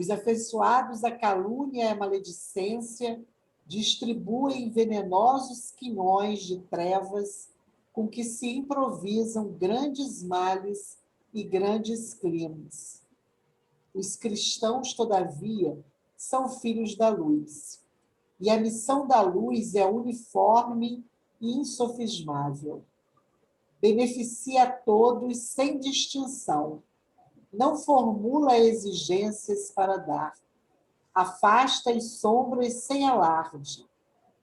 Os afeiçoados à calúnia e à maledicência distribuem venenosos quinhões de trevas com que se improvisam grandes males e grandes crimes. Os cristãos, todavia, são filhos da luz, e a missão da luz é uniforme e insofismável. Beneficia a todos sem distinção, não formula exigências para dar, afasta as sombras sem alarde,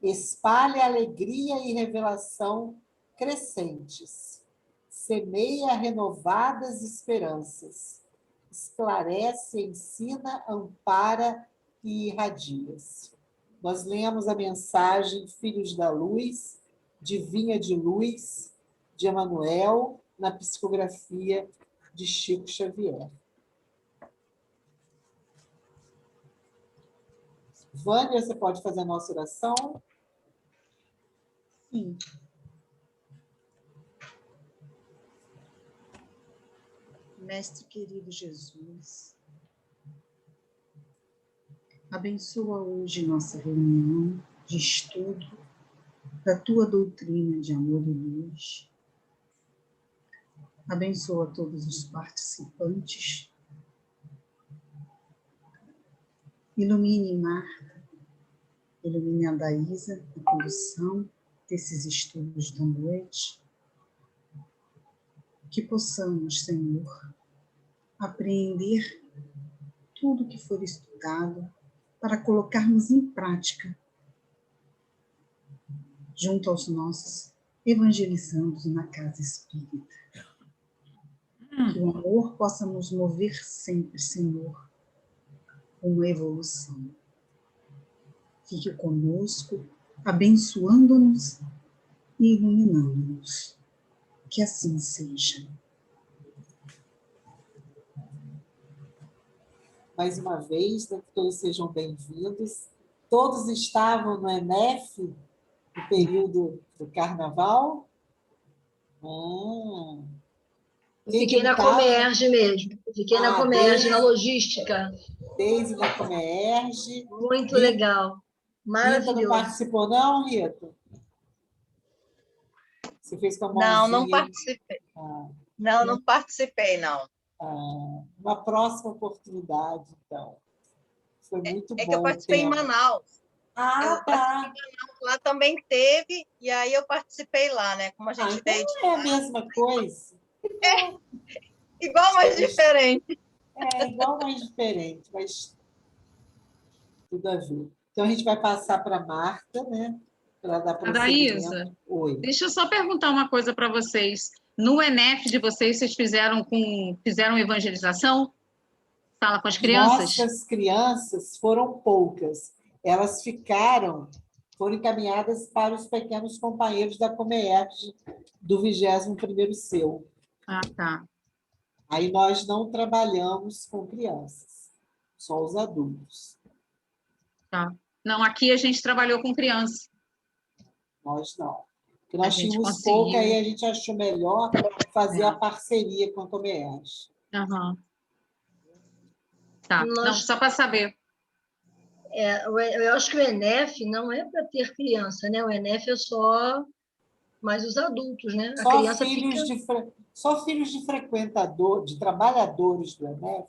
espalha alegria e revelação crescentes, semeia renovadas esperanças, esclarece, ensina, ampara e irradia-se. Nós lemos a mensagem Filhos da Luz, de Vinha de Luz, de Emmanuel, na psicografia de Chico Xavier. Vânia, você pode fazer a nossa oração? Sim. Mestre querido Jesus, abençoa hoje nossa reunião de estudo da Tua doutrina de amor e luz. Abençoa todos os participantes. Ilumine Marta, ilumine a Daísa na condução desses estudos da noite. Que possamos, Senhor, apreender tudo que for estudado para colocarmos em prática junto aos nossos evangelizandos na casa espírita. Que o amor possa nos mover sempre, Senhor, uma evolução. Fique conosco, abençoando-nos e iluminando-nos. Que assim seja. Mais uma vez, né, que todos sejam bem-vindos. Todos estavam no ENEF, no período do Carnaval? Fiquei na Comerge mesmo. Fiquei na Comerge, na logística. Desde na Comerge. Muito legal. Maravilhoso. Rita não participou, não, Rita? Você fez com a mãozinha? Não participei. Não participei, não. Uma próxima oportunidade, então. Foi muito bom. É que eu participei em Manaus. Tá. Lá também teve, e aí eu participei lá, né? Como a gente então não é a mesma coisa. É igual, mas diferente. É igual, mas diferente, mas tudo a ver. Então, a gente vai passar para a Marta, né? Para dar prosseguimento. Daísa, Oi. Deixa eu só perguntar uma coisa para vocês. No ENEF de vocês fizeram evangelização? Sala com as crianças? Nossas crianças foram poucas. Elas foram encaminhadas para os pequenos companheiros da Comerge do 21º Seu. Tá. Aí nós não trabalhamos com crianças, só os adultos. Tá. Não, aqui a gente trabalhou com criança. Nós não. Porque nós tínhamos pouca, aí a gente achou melhor fazer a parceria com a Comerge. Tá, não, só para saber. Eu acho que o ENEF não é para ter criança, né? O ENEF é só mais os adultos, né? A criança Só filhos de de trabalhadores do ENEF,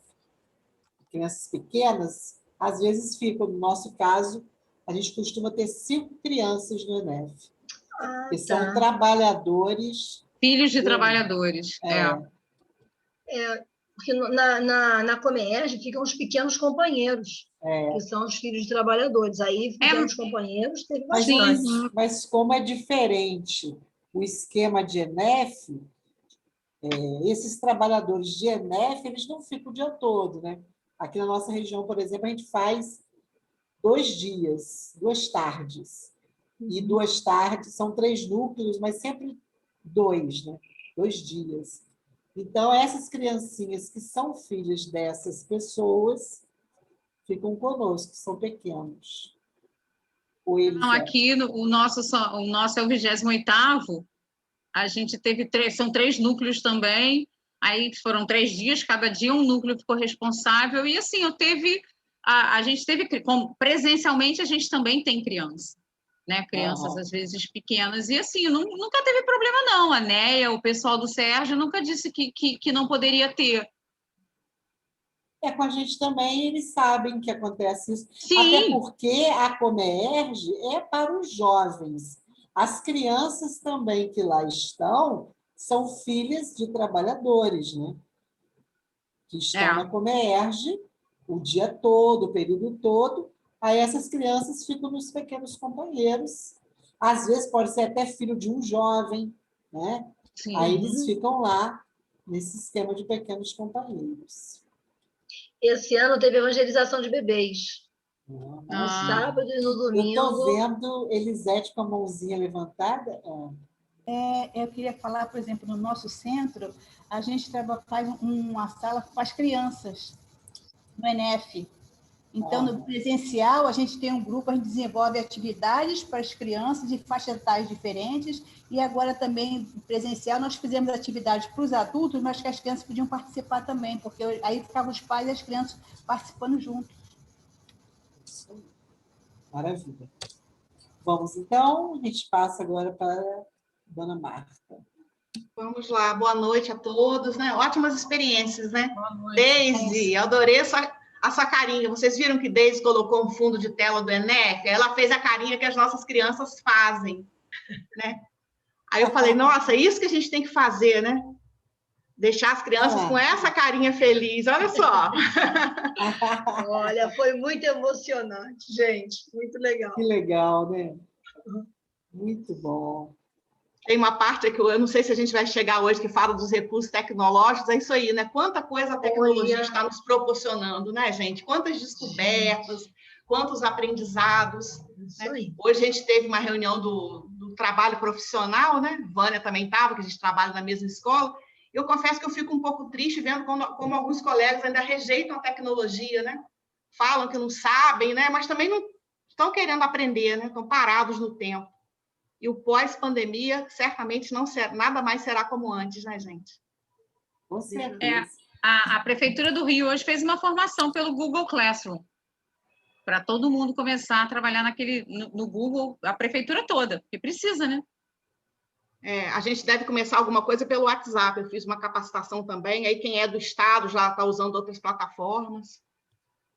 crianças pequenas, às vezes ficam. No nosso caso, a gente costuma ter 5 crianças no ENEF, que são trabalhadores. Filhos de trabalhadores. Porque na Comerge ficam os pequenos companheiros, que são os filhos de trabalhadores. Aí, pequenos companheiros, teve bastante. Mas como é diferente o esquema de ENEF, esses trabalhadores de ENEF, eles não ficam o dia todo, né? Aqui na nossa região, por exemplo, a gente faz 2 dias, 2 tardes. E 2 tardes, são 3 núcleos, mas sempre 2, né? 2 dias. Então, essas criancinhas que são filhas dessas pessoas ficam conosco, que são pequenos. Não, aqui o nosso é o 28º, a gente teve são 3 núcleos também, aí foram 3 dias, cada dia um núcleo ficou responsável, e assim, eu teve a gente teve, presencialmente, a gente também tem criança, né? Crianças, às vezes, pequenas. E, assim, nunca teve problema, não. A Néia, o pessoal do Sérgio, nunca disse que não poderia ter. Com a gente também, eles sabem que acontece isso. Sim. Até porque a Comerge é para os jovens. As crianças também que lá estão são filhas de trabalhadores, né? Que estão na Comerge o dia todo, o período todo. Aí essas crianças ficam nos pequenos companheiros. Às vezes pode ser até filho de um jovem, né? Sim. Aí eles ficam lá nesse esquema de pequenos companheiros. Esse ano teve evangelização de bebês. No sábado e no domingo. Eu estou vendo Elisete com a mãozinha levantada. Eu queria falar, por exemplo, no nosso centro, a gente faz uma sala com as crianças, no ENEF. Então, no presencial, a gente tem um grupo, a gente desenvolve atividades para as crianças de faixas etárias diferentes, e agora também, presencial, nós fizemos atividades para os adultos, mas que as crianças podiam participar também, porque aí ficavam os pais e as crianças participando juntos. Maravilha. Vamos, então, a gente passa agora para a dona Marta. Vamos lá, boa noite a todos, né? Ótimas experiências, né? Boa noite. Deise, eu adorei a sua carinha. Vocês viram que Deise colocou um fundo de tela do ENEF? Ela fez a carinha que as nossas crianças fazem, né? Aí eu falei, nossa, é isso que a gente tem que fazer, né? Deixar as crianças com essa carinha feliz, olha só. Olha, foi muito emocionante, gente, muito legal. Que legal, né? Muito bom. Tem uma parte aqui, eu não sei se a gente vai chegar hoje, que fala dos recursos tecnológicos, é isso aí, né? Quanta coisa a tecnologia está nos proporcionando, né, gente? Quantas descobertas, quantos aprendizados. Né? Hoje a gente teve uma reunião do trabalho profissional, né? Vânia também estava, que a gente trabalha na mesma escola. Eu confesso que eu fico um pouco triste vendo como alguns colegas ainda rejeitam a tecnologia, né? Falam que não sabem, né? Mas também não estão querendo aprender, né? Estão parados no tempo. E o pós-pandemia, certamente, nada mais será como antes, né, gente? Com certeza. A Prefeitura do Rio hoje fez uma formação pelo Google Classroom, para todo mundo começar a trabalhar no Google, a prefeitura toda, porque precisa, né? A gente deve começar alguma coisa pelo WhatsApp. Eu fiz uma capacitação também. Aí quem é do Estado já está usando outras plataformas.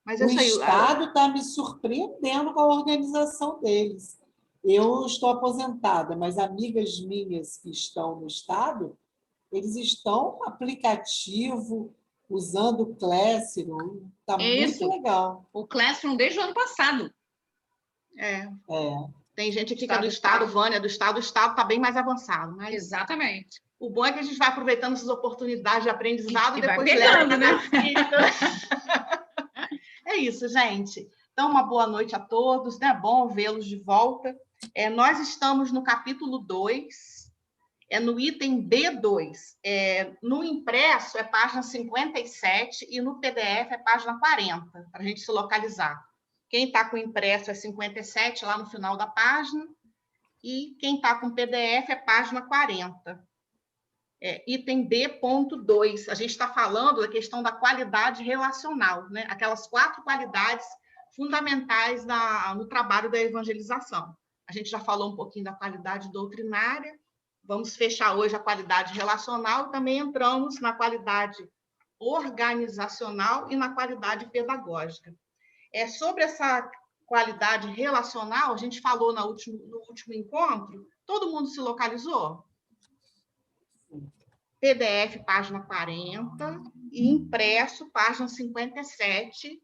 Mas o Estado está me surpreendendo com a organização deles. Eu estou aposentada, mas amigas minhas que estão no Estado, eles estão no aplicativo, usando o Classroom. Está muito legal. O Classroom desde o ano passado. Tem gente aqui que é do Estado, Vânia, do Estado. O Estado está bem mais avançado. Mas exatamente. O bom é que a gente vai aproveitando essas oportunidades de aprendizado e depois pegando, né? É isso, gente. Então, uma boa noite a todos, né? Bom vê-los de volta. Nós estamos no capítulo 2, no item B2. No impresso é página 57 e no PDF é página 40, para a gente se localizar. Quem está com impresso é 57, lá no final da página, e quem está com PDF é página 40. Item B.2. A gente está falando da questão da qualidade relacional, né? Aquelas 4 qualidades fundamentais no trabalho da evangelização. A gente já falou um pouquinho da qualidade doutrinária, vamos fechar hoje a qualidade relacional e também entramos na qualidade organizacional e na qualidade pedagógica. Sobre essa qualidade relacional, a gente falou no último encontro, todo mundo se localizou? PDF, página 40, e impresso, página 57,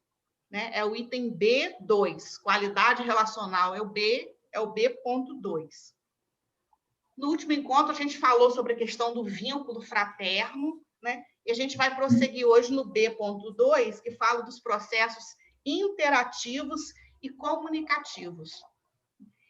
né? É o item B2, qualidade relacional é o B.2. No último encontro, a gente falou sobre a questão do vínculo fraterno, né? E a gente vai prosseguir hoje no B.2, que fala dos processos interativos e comunicativos.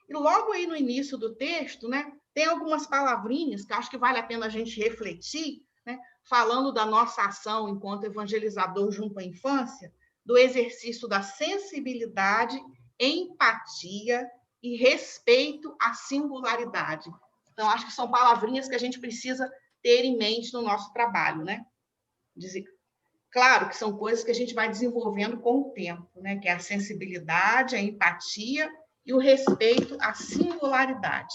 E logo aí no início do texto, né, tem algumas palavrinhas que acho que vale a pena a gente refletir, né, falando da nossa ação enquanto evangelizador junto à infância, do exercício da sensibilidade, empatia e respeito à singularidade. Então, acho que são palavrinhas que a gente precisa ter em mente no nosso trabalho, né? Claro que são coisas que a gente vai desenvolvendo com o tempo, né? Que é a sensibilidade, a empatia e o respeito à singularidade.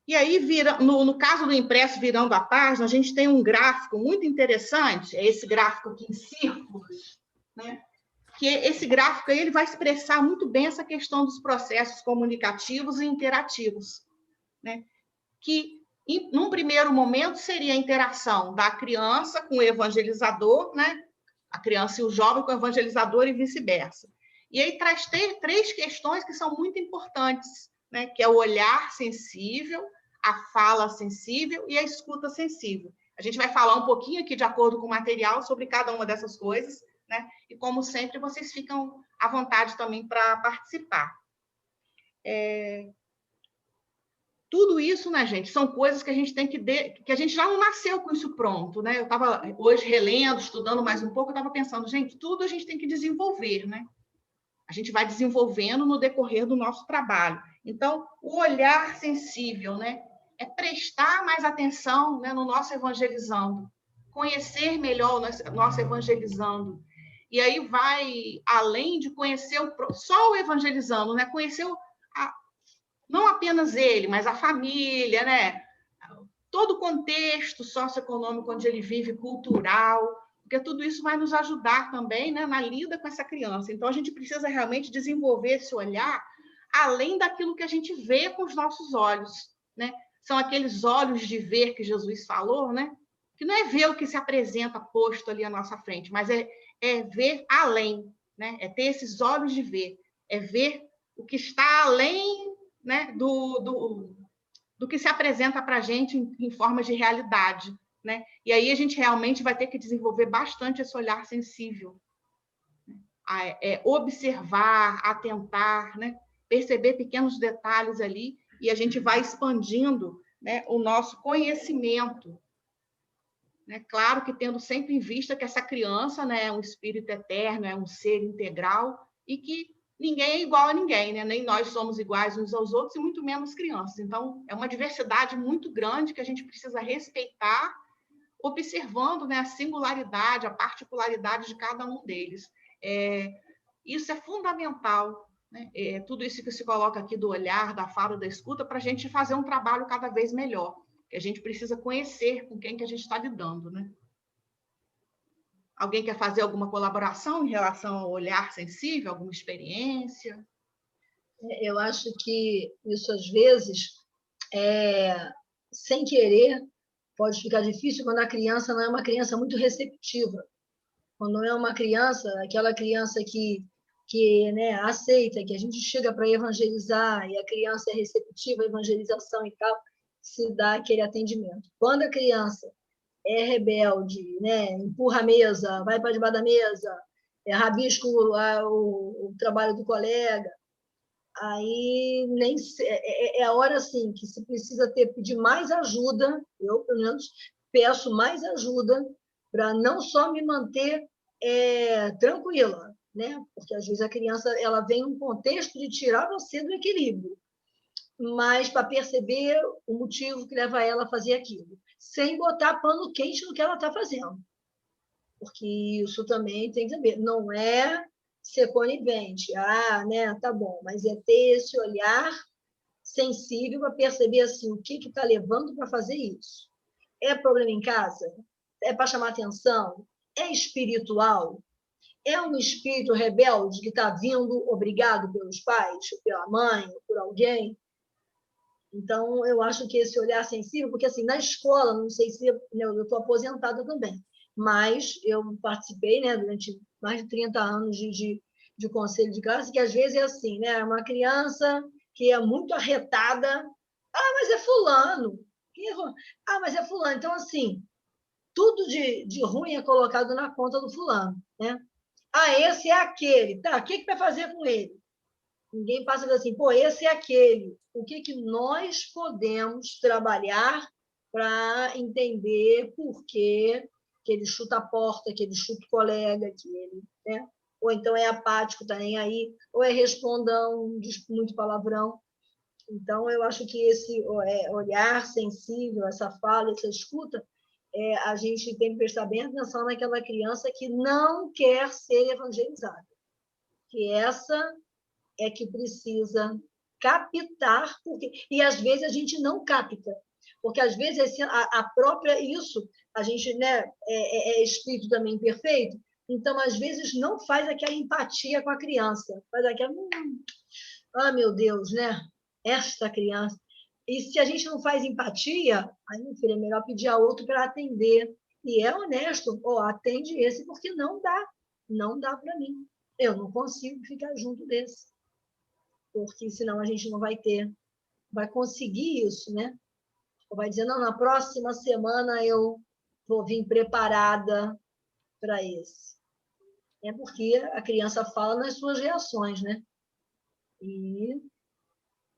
E aí, no caso do impresso virando a página, a gente tem um gráfico muito interessante, é esse gráfico aqui em círculos, né? Que esse gráfico aí, ele vai expressar muito bem essa questão dos processos comunicativos e interativos, né? Que, num primeiro momento, seria a interação da criança com o evangelizador, né? A criança e o jovem com o evangelizador e vice-versa. E aí traz três questões que são muito importantes, né? Que é o olhar sensível, a fala sensível e a escuta sensível. A gente vai falar um pouquinho aqui, de acordo com o material, sobre cada uma dessas coisas, né? E, como sempre, vocês ficam à vontade também para participar. Tudo isso, né, gente, são coisas que a gente tem que a gente já não nasceu com isso pronto, né? Eu estava hoje relendo, estudando mais um pouco, eu estava pensando, gente, tudo a gente tem que desenvolver, né? A gente vai desenvolvendo no decorrer do nosso trabalho. Então, o olhar sensível, né? É prestar mais atenção, né, no nosso evangelizando, conhecer melhor o nosso evangelizando. E aí vai além de conhecer só o evangelizando, né? Conhecer não apenas ele, mas a família, né? Todo o contexto socioeconômico onde ele vive, cultural, porque tudo isso vai nos ajudar também, né, na lida com essa criança. Então, a gente precisa realmente desenvolver esse olhar além daquilo que a gente vê com os nossos olhos, né? São aqueles olhos de ver que Jesus falou, né? Que não é ver o que se apresenta posto ali à nossa frente, mas é ver além, né? É ter esses olhos de ver, é ver o que está além, né, do que se apresenta para a gente em forma de realidade, né? E aí a gente realmente vai ter que desenvolver bastante esse olhar sensível, observar, atentar, né? Perceber pequenos detalhes ali, e a gente vai expandindo, né, o nosso conhecimento, né? Claro que tendo sempre em vista que essa criança, né, é um espírito eterno, é um ser integral, e que ninguém é igual a ninguém, né? Nem nós somos iguais uns aos outros, e muito menos crianças. Então, é uma diversidade muito grande que a gente precisa respeitar, observando, né, a singularidade, a particularidade de cada um deles. Isso é fundamental, né? Tudo isso que se coloca aqui do olhar, da fala, da escuta, para a gente fazer um trabalho cada vez melhor, que a gente precisa conhecer com quem que a gente está lidando, né? Alguém quer fazer alguma colaboração em relação ao olhar sensível, alguma experiência? Eu acho que isso, às vezes, sem querer, pode ficar difícil quando a criança não é uma criança muito receptiva. Quando não é uma criança, aquela criança que né, aceita, que a gente chega para evangelizar e a criança é receptiva à evangelização e tal, se dá aquele atendimento. Quando a criança é rebelde, né, empurra a mesa, vai para debaixo da mesa, rabisca o trabalho do colega, aí nem é a hora assim que se precisa pedir mais ajuda. Eu, pelo menos, peço mais ajuda para não só me manter tranquila, né? Porque às vezes a criança ela vem num contexto de tirar você do equilíbrio, mas para perceber o motivo que leva ela a fazer aquilo, sem botar pano quente no que ela está fazendo, porque isso também tem que saber, não é ser conivente, né, tá bom, mas é ter esse olhar sensível para perceber assim, o que está levando para fazer isso. É problema em casa? É para chamar atenção? É espiritual? É um espírito rebelde que está vindo obrigado pelos pais, pela mãe, por alguém? Então, eu acho que esse olhar sensível, porque assim, na escola, não sei se eu estou aposentada também, mas eu participei, né, durante mais de 30 anos de conselho de classe, que às vezes é assim, né, uma criança que é muito arretada, mas é fulano, mas é fulano. Então, assim, tudo de ruim é colocado na conta do fulano, né? Esse é aquele, tá, o que vai fazer com ele? Ninguém passa assim, pô, esse é aquele. O que nós podemos trabalhar para entender por que ele chuta a porta, que ele chuta o colega, que ele, né? Ou então é apático, está nem aí, ou é respondão, diz muito palavrão. Então, eu acho que esse olhar sensível, essa fala, essa escuta, a gente tem que prestar bem atenção naquela criança que não quer ser evangelizada. Que essa é que precisa captar, e às vezes a gente não capta, porque às vezes a própria isso, a gente, né, é espírito também perfeito, então às vezes não faz aquela empatia com a criança, faz aquela, ah, meu Deus, né, esta criança. E se a gente não faz empatia, aí, meu filho, é melhor pedir a outro para atender. E é honesto, atende esse, porque não dá para mim. Eu não consigo ficar junto desse. Porque senão a gente não vai conseguir isso, né? Ou vai dizer, não, na próxima semana eu vou vir preparada para esse. É porque a criança fala nas suas reações, né? E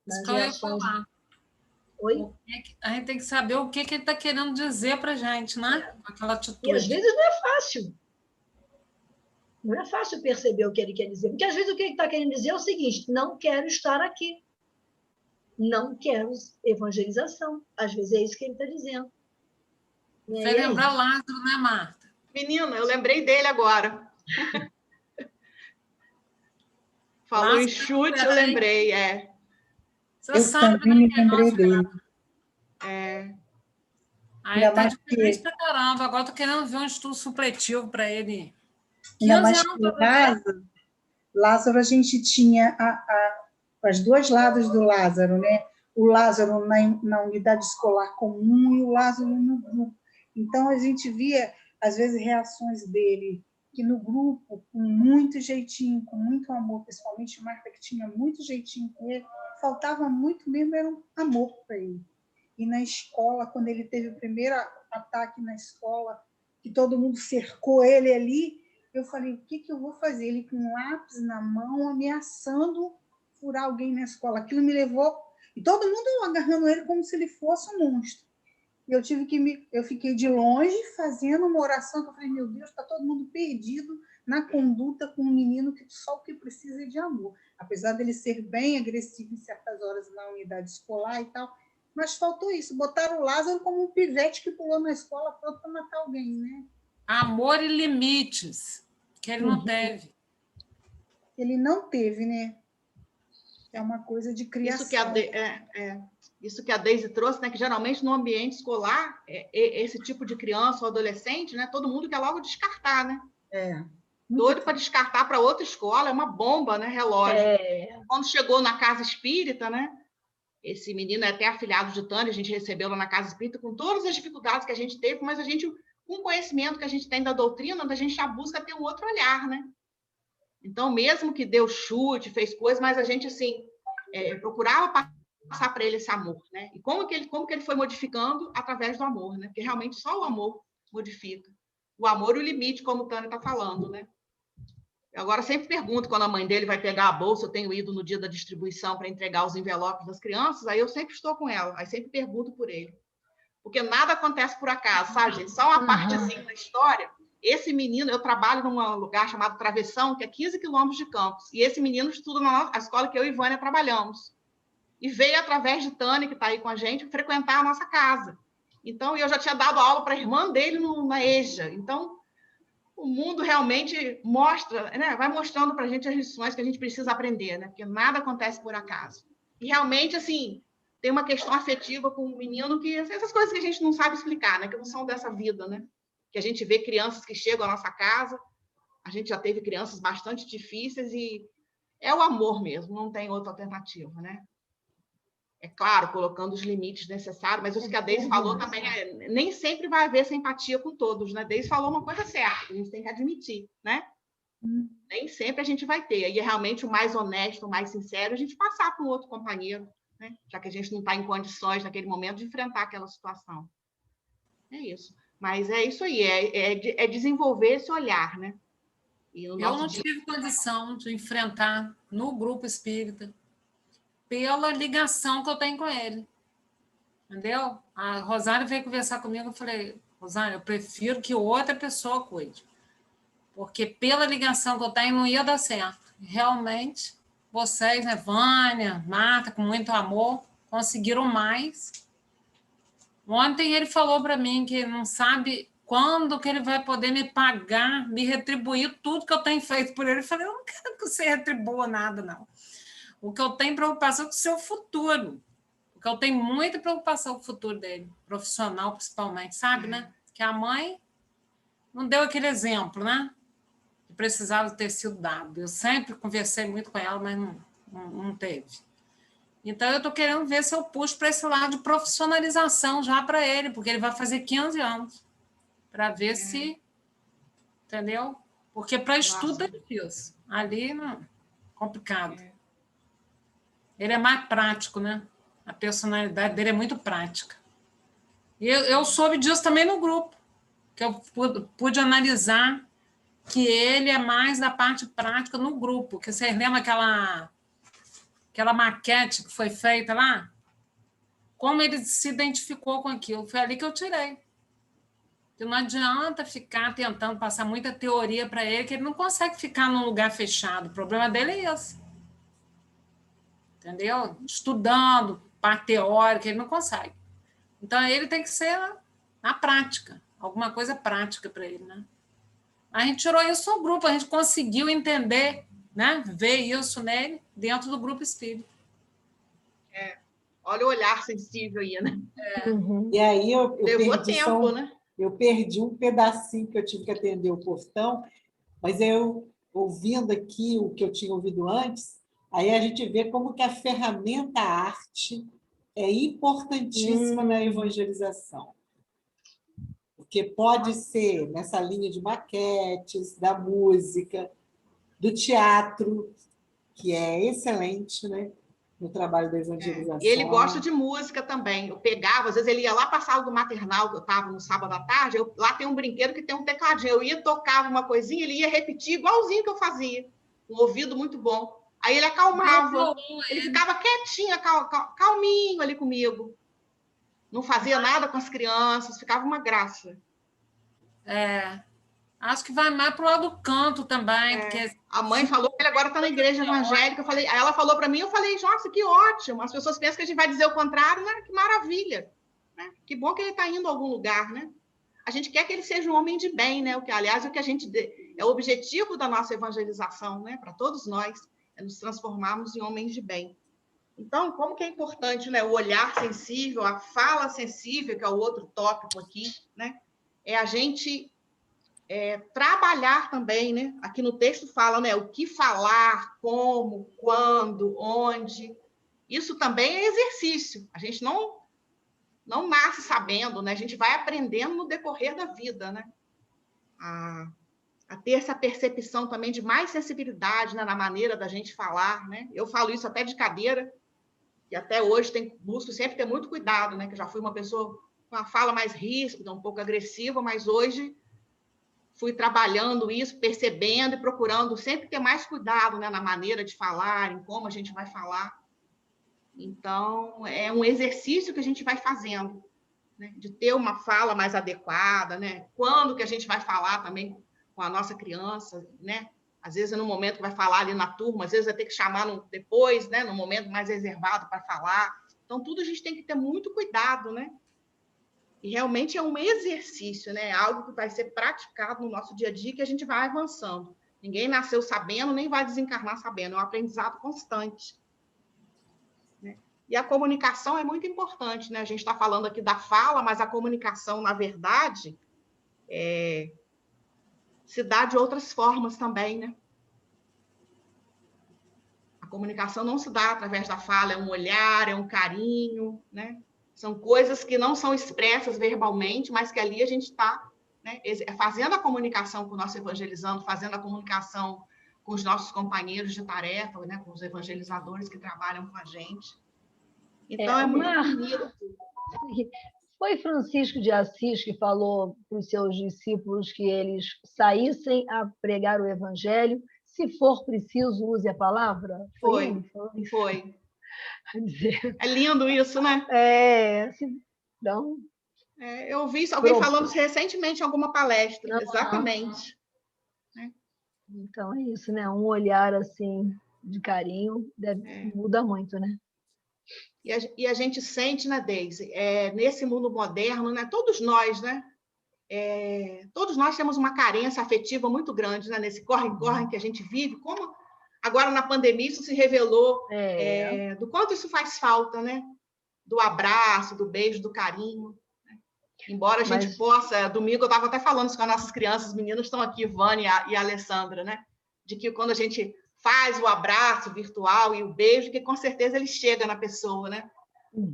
nas reações... Oi? A gente tem que saber o que ele está querendo dizer para a gente, né? Aquela atitude. E às vezes não é fácil. Não é fácil perceber o que ele quer dizer. Porque às vezes o que ele está querendo dizer é o seguinte: não quero estar aqui. Não quero evangelização. Às vezes é isso que ele está dizendo. Vai lembrar Lázaro, né, Marta? Menina, eu lembrei dele agora. Falou Lázaro, em chute, eu lembrei, Você sabe, né, me que é lembrei nosso, dele. Aí tá diferente pra caramba. Agora tô querendo ver um estudo supletivo para ele. Ainda mais que Lázaro, a gente tinha os dois lados do Lázaro, né? O Lázaro na unidade escolar comum e o Lázaro no grupo. Então, a gente via, às vezes, reações dele, que no grupo, com muito jeitinho, com muito amor, principalmente Marta, que tinha muito jeitinho com ele, faltava muito mesmo, era um amor para ele. E na escola, quando ele teve o primeiro ataque na escola, que todo mundo cercou ele ali, eu falei, o que eu vou fazer? Ele com um lápis na mão, ameaçando furar alguém na escola. Aquilo me levou... E todo mundo agarrando ele como se ele fosse um monstro. E eu fiquei de longe fazendo uma oração, que eu falei, meu Deus, está todo mundo perdido na conduta com um menino que só o que precisa é de amor. Apesar dele ser bem agressivo em certas horas na unidade escolar e tal, mas faltou isso. Botaram o Lázaro como um pivete que pulou na escola pronto para matar alguém, né? Amor e limites, que ele não teve. Ele não teve, né? É uma coisa de criação. Isso que a Deise trouxe, né? Que geralmente no ambiente escolar, esse tipo de criança ou adolescente, né? Todo mundo quer logo descartar, né? Doido para descartar para outra escola, é uma bomba, né? Relógio. Quando chegou na casa espírita, né? Esse menino é até afilhado de Tânia, a gente recebeu lá na casa espírita com todas as dificuldades que a gente teve, mas a gente, com o conhecimento que a gente tem da doutrina, a gente já busca ter um outro olhar, né? Então, mesmo que deu chute, fez coisas, mas a gente, assim, procurava passar para ele esse amor, né? E como que ele foi modificando? Através do amor, né? Porque realmente só o amor modifica. O amor e o limite, como o Tânia está falando, né? Eu agora sempre pergunto, quando a mãe dele vai pegar a bolsa, eu tenho ido no dia da distribuição para entregar os envelopes das crianças, aí eu sempre estou com ela, aí sempre pergunto por ele. Porque nada acontece por acaso, sabe, gente? Só uma partezinha da história. Esse menino, eu trabalho num lugar chamado Travessão, que é 15 quilômetros de Campos, e esse menino estuda na escola que eu e Vânia trabalhamos. E veio, através de Tânia, que está aí com a gente, frequentar a nossa casa. Então, eu já tinha dado aula para a irmã dele na EJA. Então, o mundo realmente mostra, né? Vai mostrando para a gente as lições que a gente precisa aprender, né? Porque nada acontece por acaso. E realmente, assim, tem uma questão afetiva com o menino que essas coisas que a gente não sabe explicar, né? Que não são dessa vida, né? Que a gente vê crianças que chegam à nossa casa, a gente já teve crianças bastante difíceis e é o amor mesmo, não tem outra alternativa, né? É claro, colocando os limites necessários, mas isso que a Deise falou também, nem sempre vai haver essa empatia com todos, né? A Deise falou uma coisa certa, a gente tem que admitir, né? Nem sempre a gente vai ter. E é realmente o mais honesto, o mais sincero, a gente passar para um outro companheiro, né? Já que a gente não está em condições, naquele momento, de enfrentar aquela situação. É isso. Mas é isso aí, é desenvolver esse olhar, né? E eu não tive condição de enfrentar no grupo espírita pela ligação que eu tenho com ele. Entendeu? A Rosário veio conversar comigo, eu falei, Rosário, eu prefiro que outra pessoa cuide. Porque pela ligação que eu tenho não ia dar certo. Realmente, vocês, né, Vânia, Marta, com muito amor, conseguiram mais Ontem ele falou para mim que não sabe quando que ele vai poder me pagar, me retribuir tudo que eu tenho feito por ele. Eu falei, eu não quero que você retribua nada, não. O que eu tenho preocupação é com o seu futuro. Porque eu tenho muita preocupação com o futuro dele, profissional principalmente, sabe, né? Que a mãe não deu aquele exemplo, né? Que precisava ter sido dado. Eu sempre conversei muito com ela, mas não teve. Então, eu estou querendo ver se eu puxo para esse lado de profissionalização já para ele, porque ele vai fazer 15 anos, para ver se... Entendeu? Porque para estudo é difícil. Ali, não, complicado. Ele é mais prático, né? A personalidade dele é muito prática. E eu soube disso também no grupo, que eu pude analisar que ele é mais da parte prática no grupo. Que vocês lembram aquela maquete que foi feita lá? Como ele se identificou com aquilo? Foi ali que eu tirei. Que não adianta ficar tentando passar muita teoria para ele, que ele não consegue ficar num lugar fechado. O problema dele é esse. Entendeu? Estudando, parte teórica, ele não consegue. Então, ele tem que ser na prática, alguma coisa prática para ele, né? A gente tirou isso no grupo, a gente conseguiu entender, né? Ver isso nele dentro do grupo espírita. Olha o olhar sensível aí, né? E aí Levou tempo, né? Eu perdi um pedacinho que eu tive que atender o portão, mas eu, ouvindo aqui o que eu tinha ouvido antes, aí a gente vê como que a ferramenta arte é importantíssima na evangelização. Porque pode ser nessa linha de maquetes, da música, do teatro, que é excelente, né? No trabalho da evangelização. E ele gosta de música também. Eu pegava, às vezes ele ia lá para a sala do maternal, que eu estava no sábado à tarde, lá tem um brinquedo que tem um tecladinho. Eu ia, tocava uma coisinha, ele ia repetir igualzinho que eu fazia. Um ouvido muito bom. Aí ele acalmava, ele ficava quietinho, calminho ali comigo. Não fazia nada com as crianças, ficava uma graça. Acho que vai mais para o lado do canto também. Porque... A mãe falou que ele agora está na igreja evangélica. Aí ela falou para mim, eu falei, nossa, que ótimo. As pessoas pensam que a gente vai dizer o contrário, né? Que maravilha. Né? Que bom que ele está indo a algum lugar, né? A gente quer que ele seja um homem de bem, né? Aliás, o que a gente é o objetivo da nossa evangelização, né? Para todos nós, é nos transformarmos em homens de bem. Então, como que é importante, né? O olhar sensível, a fala sensível, que é o outro tópico aqui, né? É a gente trabalhar também, né? Aqui no texto fala, né? O que falar, como, quando, onde. Isso também é exercício. A gente não nasce sabendo, né? A gente vai aprendendo no decorrer da vida, né? A ter essa percepção também de mais sensibilidade, né? Na maneira da gente falar, né? Eu falo isso até de cadeira, e até hoje busco sempre ter muito cuidado, né? Que eu já fui uma pessoa com uma fala mais ríspida, um pouco agressiva, mas hoje fui trabalhando isso, percebendo e procurando sempre ter mais cuidado, né, na maneira de falar, em como a gente vai falar. Então, é um exercício que a gente vai fazendo, né, de ter uma fala mais adequada, né? Quando que a gente vai falar também com a nossa criança, né? Às vezes, no momento que vai falar ali na turma, às vezes vai ter que chamar depois, né, no momento mais reservado para falar. Então, tudo a gente tem que ter muito cuidado, né? E realmente é um exercício, né? Algo que vai ser praticado no nosso dia a dia, que a gente vai avançando. Ninguém nasceu sabendo, nem vai desencarnar sabendo. É um aprendizado constante. Né? E a comunicação é muito importante, né? A gente está falando aqui da fala, mas a comunicação, na verdade, se dá de outras formas também, né? A comunicação não se dá através da fala, é um olhar, é um carinho, né? São coisas que não são expressas verbalmente, mas que ali a gente está, né, fazendo a comunicação com o nosso evangelizando, fazendo a comunicação com os nossos companheiros de tarefa, né, com os evangelizadores que trabalham com a gente. Então, é muito bonito. Foi Francisco de Assis que falou para os seus discípulos que eles saíssem a pregar o evangelho. Se for preciso, use a palavra? Foi. É lindo isso, né? Então, eu vi alguém falando isso recentemente em alguma palestra, exatamente. Então é isso, né? Um olhar assim de carinho muda muito, né? E a gente sente, né, Deise, nesse mundo moderno, né, todos nós, né, todos nós temos uma carência afetiva muito grande, né, nesse corre-corre que a gente vive, como agora na pandemia isso se revelou, do quanto isso faz falta, né, do abraço, do beijo, do carinho. Embora a gente possa... Domingo eu estava até falando isso com as nossas crianças, as meninas estão aqui, Vânia e a Alessandra, né? De que quando a gente faz o abraço virtual e o beijo, que com certeza ele chega na pessoa, né?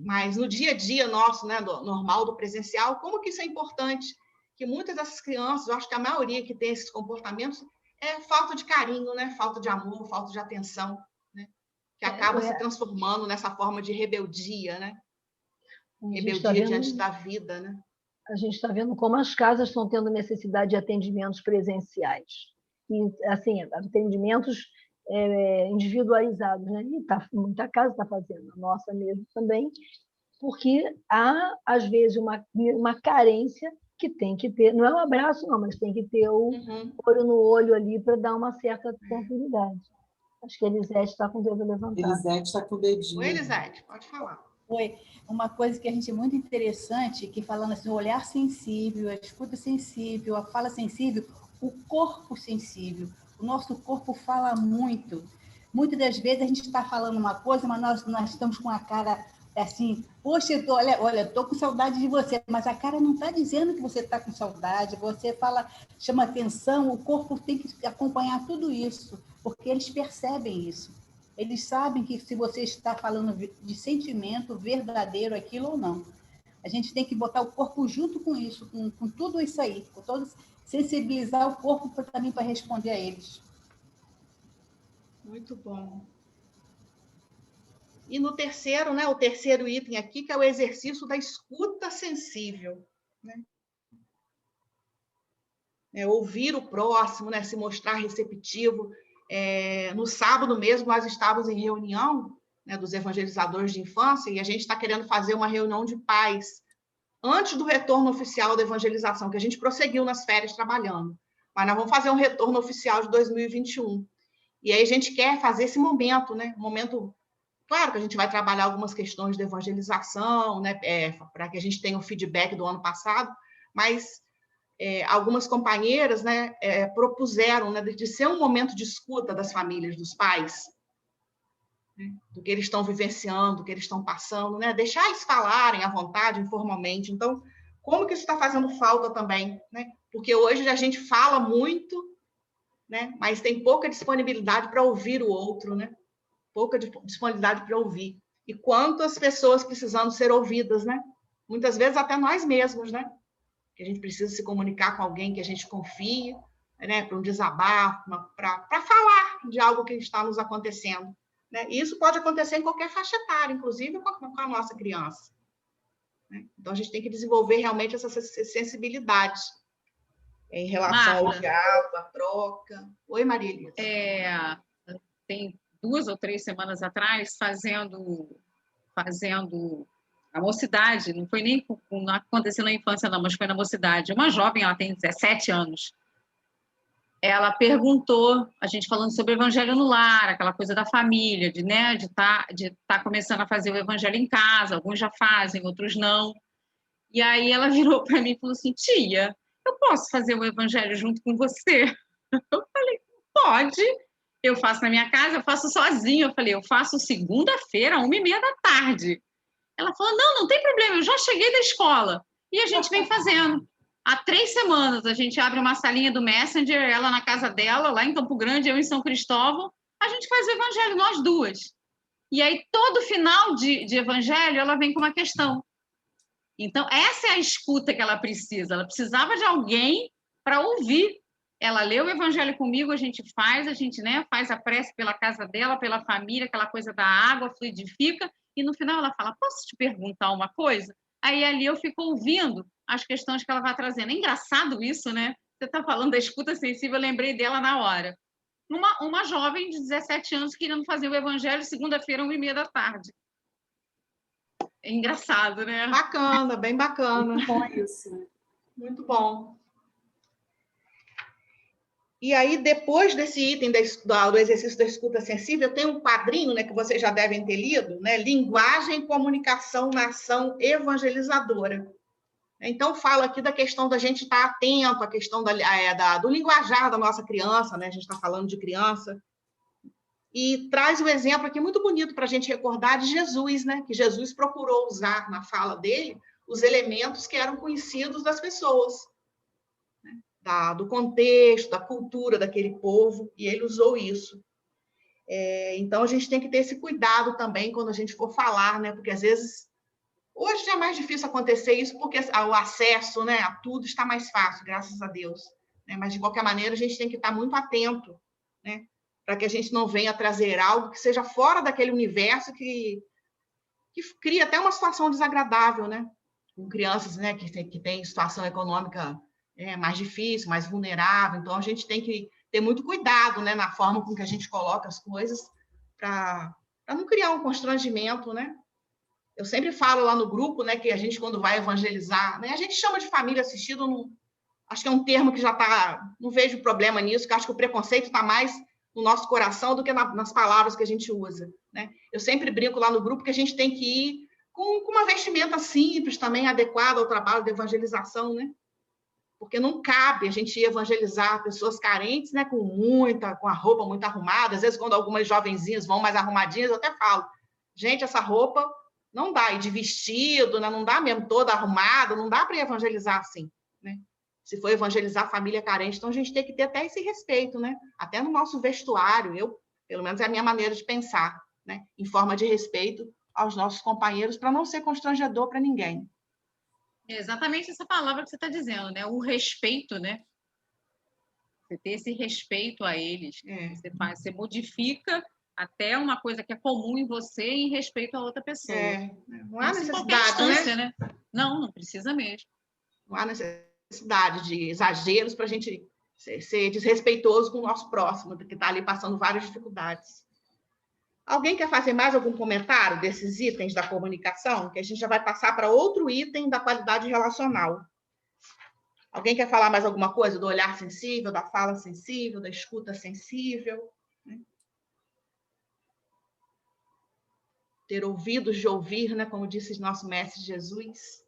Mas no dia a dia nosso, né, normal do presencial, como que isso é importante? Que muitas dessas crianças, eu acho que a maioria que tem esses comportamentos é falta de carinho, né? Falta de amor, falta de atenção, né? Que acaba se transformando nessa forma de rebeldia, né? Rebeldia diante da vida, né? A gente está vendo como as casas estão tendo necessidade de atendimentos presenciais. E, assim, atendimentos individualizados, né? E muita casa está fazendo, a nossa mesmo também, porque há, às vezes, uma carência que tem que ter, não é um abraço, não, mas tem que ter o olho no olho ali para dar uma certa tranquilidade. Acho que a Elisete está com o dedo levantado. Elisete está com o dedinho. Oi, Elisete, pode falar. Foi uma coisa que a gente é muito interessante, que falando assim, o olhar sensível, a escuta sensível, a fala sensível, o corpo sensível. O nosso corpo fala muito. Muitas das vezes a gente está falando uma coisa, mas nós estamos com a cara assim, poxa, olha, estou com saudade de você, mas a cara não está dizendo que você está com saudade, você fala, chama atenção, o corpo tem que acompanhar tudo isso, porque eles percebem isso. Eles sabem que se você está falando de sentimento verdadeiro aquilo ou não. A gente tem que botar o corpo junto com isso, com tudo isso aí, sensibilizar o corpo também para responder a eles. Muito bom. E no terceiro, né, o terceiro item aqui, que é o exercício da escuta sensível, né? Ouvir o próximo, né, se mostrar receptivo. No sábado mesmo, nós estávamos em reunião, né, dos evangelizadores de infância, e a gente está querendo fazer uma reunião de pais antes do retorno oficial da evangelização, que a gente prosseguiu nas férias trabalhando. Mas nós vamos fazer um retorno oficial de 2021. E aí a gente quer fazer esse momento, né? Claro que a gente vai trabalhar algumas questões de evangelização, né? Para que a gente tenha um feedback do ano passado, mas algumas companheiras, né, propuseram, né, de ser um momento de escuta das famílias, dos pais, né, do que eles estão vivenciando, do que eles estão passando, né, deixar eles falarem à vontade, informalmente. Então, como que isso está fazendo falta também, né? Porque hoje a gente fala muito, né, mas tem pouca disponibilidade para ouvir o outro, né? Pouca disponibilidade para ouvir. E quantas pessoas precisando ser ouvidas, né? Muitas vezes até nós mesmos, né? Que a gente precisa se comunicar com alguém que a gente confia, né, para um desabafo, para falar de algo que está nos acontecendo. Né? E isso pode acontecer em qualquer faixa etária, inclusive com a nossa criança. Né? Então, a gente tem que desenvolver realmente essa sensibilidade em relação ao diálogo, à troca. Oi, Marília. Tem 2 ou 3 semanas atrás, fazendo a mocidade, não foi nem não aconteceu na infância, não, mas foi na mocidade. Uma jovem, ela tem 17 anos. Ela perguntou, a gente falando sobre o evangelho no lar, aquela coisa da família, de tá começando a fazer o evangelho em casa, alguns já fazem, outros não. E aí ela virou para mim e falou assim: tia, eu posso fazer o evangelho junto com você? Eu falei: pode. Eu faço na minha casa, eu faço sozinha. Eu falei: eu faço segunda-feira, 13h30. Ela falou: não tem problema, eu já cheguei da escola. E a gente vem fazendo. Há 3 semanas, a gente abre uma salinha do Messenger, ela na casa dela, lá em Campo Grande, eu em São Cristóvão, a gente faz o evangelho, nós duas. E aí, todo final de evangelho, ela vem com uma questão. Então, essa é a escuta que ela precisa. Ela precisava de alguém para ouvir. Ela lê o evangelho comigo, a gente, né, faz a prece pela casa dela, pela família, aquela coisa da água, fluidifica, e no final ela fala: posso te perguntar uma coisa? Aí ali eu fico ouvindo as questões que ela vai trazendo. É engraçado isso, né? Você está falando da escuta sensível, eu lembrei dela na hora. Uma jovem de 17 anos querendo fazer o evangelho segunda-feira, 13h30. É engraçado, né? Bacana, bem bacana. Muito bom isso. Muito bom. E aí, depois desse item do exercício da escuta sensível, tem um quadrinho, né, que vocês já devem ter lido, né, Linguagem e Comunicação na Ação Evangelizadora. Então, fala aqui da questão da gente estar atento à questão do linguajar da nossa criança, né? A gente está falando de criança. E traz o exemplo aqui muito bonito para a gente recordar de Jesus, né? Que Jesus procurou usar na fala dele os elementos que eram conhecidos das pessoas, né? Do contexto, da cultura daquele povo, e ele usou isso. Então, a gente tem que ter esse cuidado também quando a gente for falar, né? Porque, às vezes, hoje é mais difícil acontecer isso, porque o acesso, né, a tudo está mais fácil, graças a Deus. Né? Mas, de qualquer maneira, a gente tem que estar muito atento, né? Para que a gente não venha trazer algo que seja fora daquele universo que cria até uma situação desagradável, né? Com crianças, né, que têm situação econômica mais difícil, mais vulnerável. Então, a gente tem que ter muito cuidado, né, na forma com que a gente coloca as coisas para não criar um constrangimento, né? Eu sempre falo lá no grupo, né, que a gente, quando vai evangelizar, né, a gente chama de família assistida, acho que é um termo que já está... Não vejo problema nisso, que acho que o preconceito está mais no nosso coração do que nas palavras que a gente usa. Né? Eu sempre brinco lá no grupo que a gente tem que ir com uma vestimenta simples também, adequada ao trabalho de evangelização, né? Porque não cabe a gente evangelizar pessoas carentes, né, com a roupa muito arrumada. Às vezes, quando algumas jovenzinhas vão mais arrumadinhas, eu até falo, gente, essa roupa... não dá, e de vestido, né? Não dá mesmo toda arrumada, não dá para evangelizar assim, né? Se for evangelizar a família carente, então a gente tem que ter até esse respeito, né? Até no nosso vestuário, pelo menos é a minha maneira de pensar, né? Em forma de respeito aos nossos companheiros, para não ser constrangedor para ninguém. É exatamente essa palavra que você está dizendo, né? O respeito, né? Você ter esse respeito a eles. Você modifica até uma coisa que é comum em você em respeito a outra pessoa. Não há necessidade, né? Não precisa mesmo. Não há necessidade de exageros para a gente ser desrespeitoso com o nosso próximo, que está ali passando várias dificuldades. Alguém quer fazer mais algum comentário desses itens da comunicação? Que a gente já vai passar para outro item da qualidade relacional. Alguém quer falar mais alguma coisa do olhar sensível, da fala sensível, da escuta sensível? Ter ouvidos de ouvir, né? Como disse nosso mestre Jesus.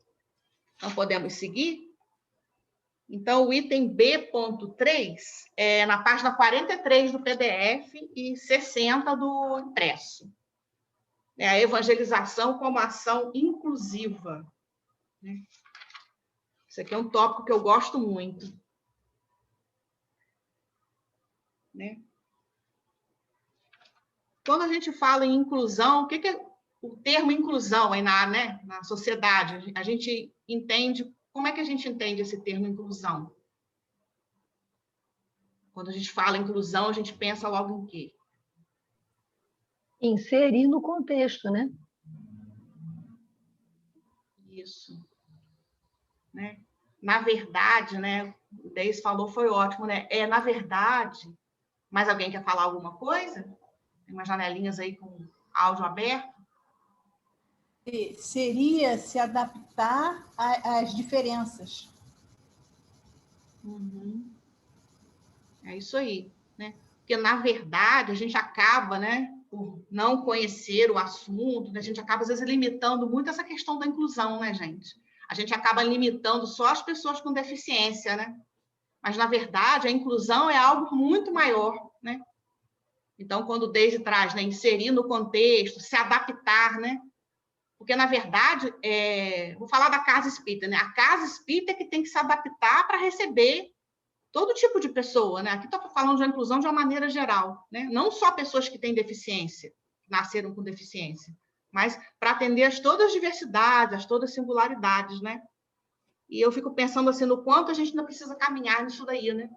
Então, podemos seguir? Então, o item B.3 é na página 43 do PDF e 60 do impresso. É a evangelização como ação inclusiva. Isso aqui é um tópico que eu gosto muito. Né? Quando a gente fala em inclusão, o que é o termo inclusão aí na sociedade? A gente entende, como é que a gente entende esse termo inclusão? Quando a gente fala inclusão, a gente pensa logo em quê? Inserir no contexto, né? Isso. Né? Na verdade, né? O Deis falou, foi ótimo, né? Na verdade, mais alguém quer falar alguma coisa? Tem umas janelinhas aí com áudio aberto. Seria se adaptar às diferenças. Uhum. É isso aí, né? Porque, na verdade, a gente acaba, né, por não conhecer o assunto, né, a gente acaba, às vezes, limitando muito essa questão da inclusão, né, gente? A gente acaba limitando só as pessoas com deficiência, né? Mas, na verdade, a inclusão é algo muito maior, né? Então, quando o Deise traz, né, inserir no contexto, se adaptar, né? Porque, na verdade, vou falar da casa espírita, né? A casa espírita é que tem que se adaptar para receber todo tipo de pessoa, né? Aqui estou falando de uma inclusão de uma maneira geral, né? Não só pessoas que têm deficiência, nasceram com deficiência, mas para atender todas as diversidades, todas as singularidades, né? E eu fico pensando assim, no quanto a gente ainda precisa caminhar nisso daí, né?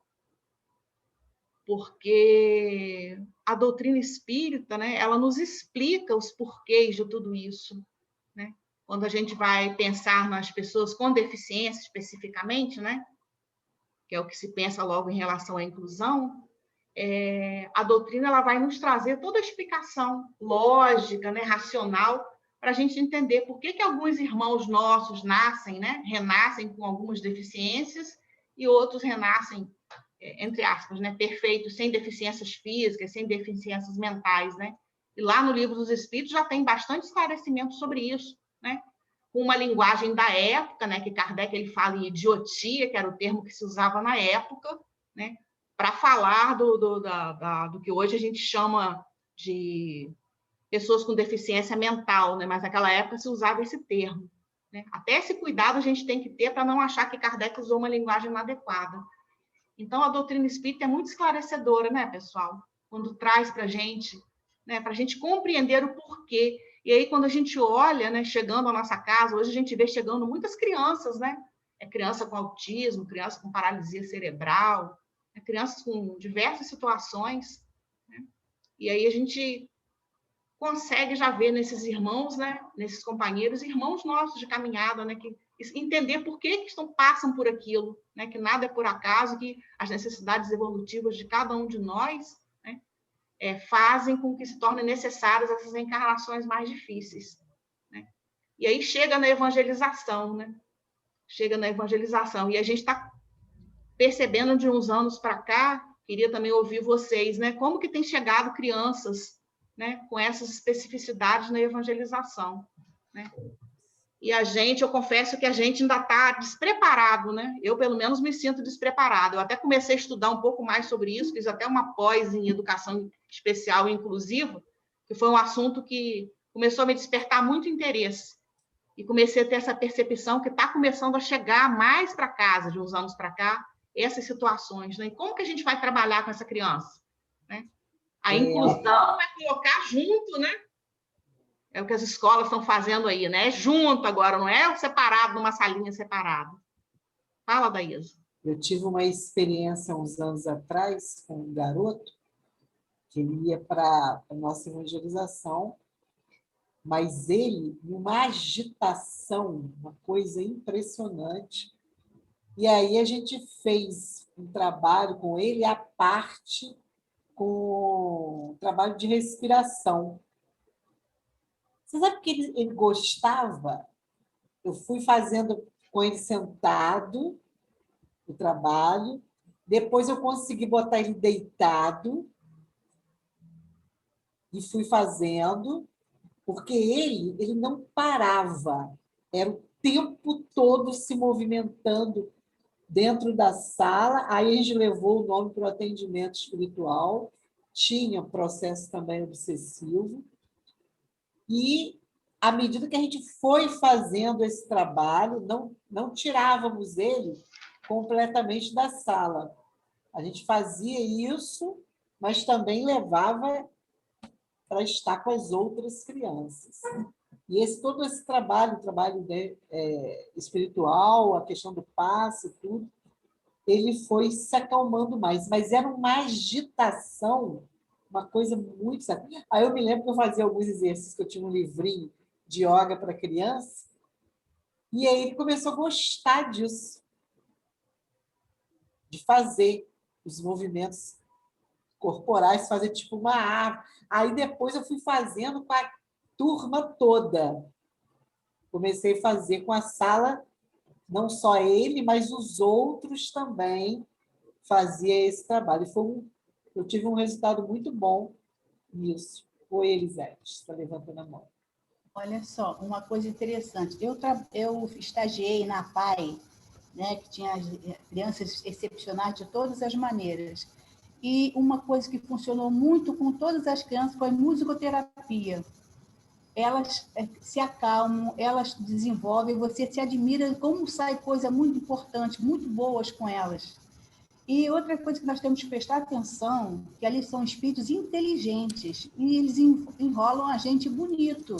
Porque a doutrina espírita, né, ela nos explica os porquês de tudo isso, né? Quando a gente vai pensar nas pessoas com deficiência especificamente, né, que é o que se pensa logo em relação à inclusão, a doutrina ela vai nos trazer toda a explicação lógica, né, racional, para a gente entender por que alguns irmãos nossos nascem, né, renascem com algumas deficiências e outros renascem entre aspas, né, perfeitos, sem deficiências físicas, sem deficiências mentais, né? E lá no Livro dos Espíritos já tem bastante esclarecimento sobre isso, né? Com uma linguagem da época, né, que Kardec ele fala em idiotia, que era o termo que se usava na época, né, para falar do que hoje a gente chama de pessoas com deficiência mental, né? Mas naquela época se usava esse termo, né? Até esse cuidado a gente tem que ter para não achar que Kardec usou uma linguagem inadequada. Então, a doutrina espírita é muito esclarecedora, né, pessoal? Quando traz para a gente, né, para a gente compreender o porquê. E aí, quando a gente olha, né, chegando à nossa casa, hoje a gente vê chegando muitas crianças, né? Criança com autismo, criança com paralisia cerebral, crianças com diversas situações, né? E aí a gente consegue já ver nesses irmãos, né, nesses companheiros, irmãos nossos de caminhada, né, que entender por que passam por aquilo, né, que nada é por acaso, que as necessidades evolutivas de cada um de nós, né, fazem com que se tornem necessárias essas encarnações mais difíceis, né? E aí chega na evangelização, né? Chega na evangelização, e a gente está percebendo de uns anos para cá, queria também ouvir vocês, né, como que tem chegado crianças, né, com essas especificidades na evangelização, né? E eu confesso que a gente ainda está despreparado, né? Eu, pelo menos, me sinto despreparado. Eu até comecei a estudar um pouco mais sobre isso, fiz até uma pós em educação especial e inclusiva, que foi um assunto que começou a me despertar muito interesse. E comecei a ter essa percepção que está começando a chegar mais para casa, de uns anos para cá, essas situações, né? E como que a gente vai trabalhar com essa criança, né? A inclusão é colocar junto, né? É o que as escolas estão fazendo aí, né? Junto agora, não é separado, numa salinha separada. Fala, Daísa. Eu tive uma experiência uns anos atrás com um garoto que ele ia para a nossa evangelização, mas ele, numa agitação, uma coisa impressionante. E aí a gente fez um trabalho com ele à parte, com trabalho de respiração. Você sabe que ele gostava? Eu fui fazendo com ele sentado o trabalho, depois eu consegui botar ele deitado e fui fazendo, porque ele não parava, era o tempo todo se movimentando dentro da sala. Aí a gente levou o nome para o atendimento espiritual, tinha processo também obsessivo, e à medida que a gente foi fazendo esse trabalho, não tirávamos ele completamente da sala. A gente fazia isso, mas também levava para estar com as outras crianças. E todo esse trabalho espiritual, a questão do passe, tudo, ele foi se acalmando mais. Mas era uma agitação, uma coisa muito... Aí eu me lembro que eu fazia alguns exercícios, que eu tinha um livrinho de yoga para criança, e aí ele começou a gostar disso, de fazer os movimentos corporais, fazer tipo uma árvore. Aí depois eu fui fazendo com a turma toda. Comecei a fazer com a sala, não só ele, mas os outros também fazia esse trabalho. Eu tive um resultado muito bom nisso. Oi, Elisete, está levantando a mão. Olha só, uma coisa interessante. Eu estagiei na PAI, né, que tinha crianças excepcionais de todas as maneiras. E uma coisa que funcionou muito com todas as crianças foi musicoterapia. Elas se acalmam, elas desenvolvem, você se admira como sai coisa muito importante, muito boas com elas. E outra coisa que nós temos que prestar atenção, que ali são espíritos inteligentes, e eles enrolam a gente bonito.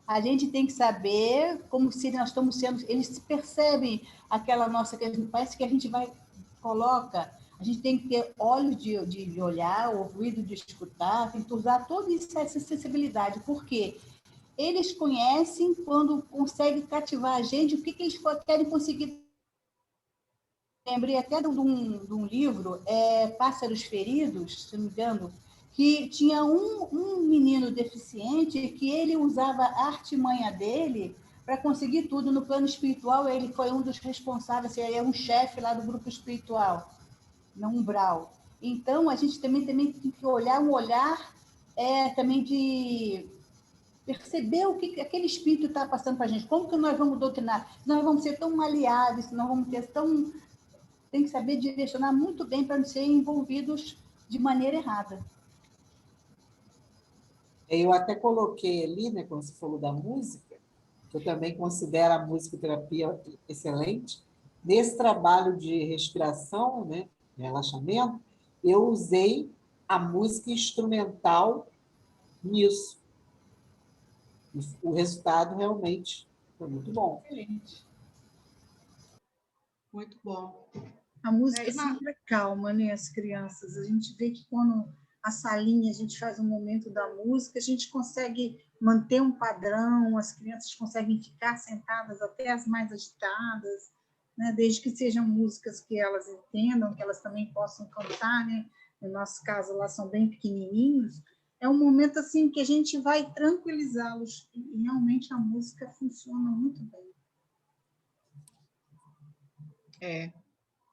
A gente tem que saber como se nós estamos sendo... Eles percebem aquela nossa... Parece que a gente coloca... A gente tem que ter olhos de olhar, ouvido de escutar, tem que usar toda essa sensibilidade, porque eles conhecem quando conseguem cativar a gente, o que eles querem conseguir. Lembrei até de um livro, Pássaros Feridos, se não me engano, que tinha um menino deficiente que ele usava a artimanha dele para conseguir tudo no plano espiritual. Ele foi um dos responsáveis, ele é um chefe lá do grupo espiritual. no umbral. Então, a gente também tem que olhar um olhar também de perceber o que aquele espírito está passando para a gente. Como que nós vamos doutrinar? Nós vamos ser tão maleáveis, nós vamos ter tão... Tem que saber direcionar muito bem para não ser envolvidos de maneira errada. Eu até coloquei ali, né, quando você falou da música, que eu também considero a musicoterapia excelente. Nesse trabalho de respiração, né, relaxamento, eu usei a música instrumental nisso. O resultado realmente foi muito bom. Excelente. Muito bom. A música sempre acalma, né, as crianças. A gente vê que quando a salinha a gente faz um momento da música, a gente consegue manter um padrão, as crianças conseguem ficar sentadas, até as mais agitadas, né, desde que sejam músicas que elas entendam, que elas também possam cantar, né? No nosso caso, lá são bem pequenininhos. É um momento assim que a gente vai tranquilizá-los e realmente a música funciona muito bem.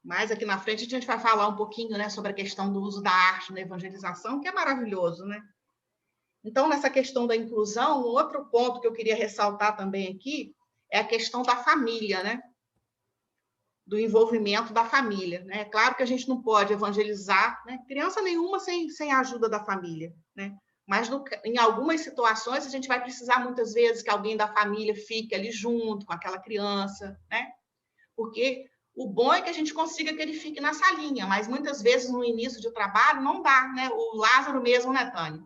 Mas aqui na frente a gente vai falar um pouquinho, né, sobre a questão do uso da arte na evangelização, que é maravilhoso, né? Então, nessa questão da inclusão, um outro ponto que eu queria ressaltar também aqui é a questão da família, né? Do envolvimento da família, né? É claro que a gente não pode evangelizar, né, criança nenhuma sem a ajuda da família, né? Mas em algumas situações a gente vai precisar muitas vezes que alguém da família fique ali junto com aquela criança, né? Porque o bom é que a gente consiga que ele fique na salinha, mas muitas vezes no início de trabalho não dá, né? O Lázaro mesmo, né, Tânia?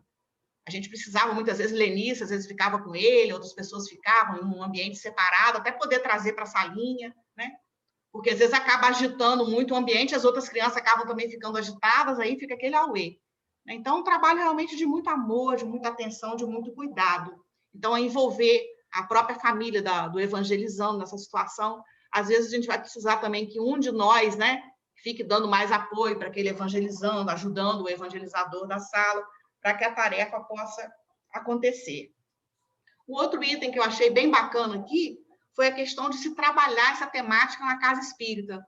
A gente precisava, muitas vezes, Lenice, às vezes ficava com ele, outras pessoas ficavam em um ambiente separado, até poder trazer para a salinha, né? Porque às vezes acaba agitando muito o ambiente, as outras crianças acabam também ficando agitadas, aí fica aquele auê. Então, um trabalho realmente de muito amor, de muita atenção, de muito cuidado. Então, é envolver a própria família do evangelizando nessa situação. Às vezes, a gente vai precisar também que um de nós, né, fique dando mais apoio para aquele evangelizando, ajudando o evangelizador da sala, para que a tarefa possa acontecer. O outro item que eu achei bem bacana aqui foi a questão de se trabalhar essa temática na casa espírita.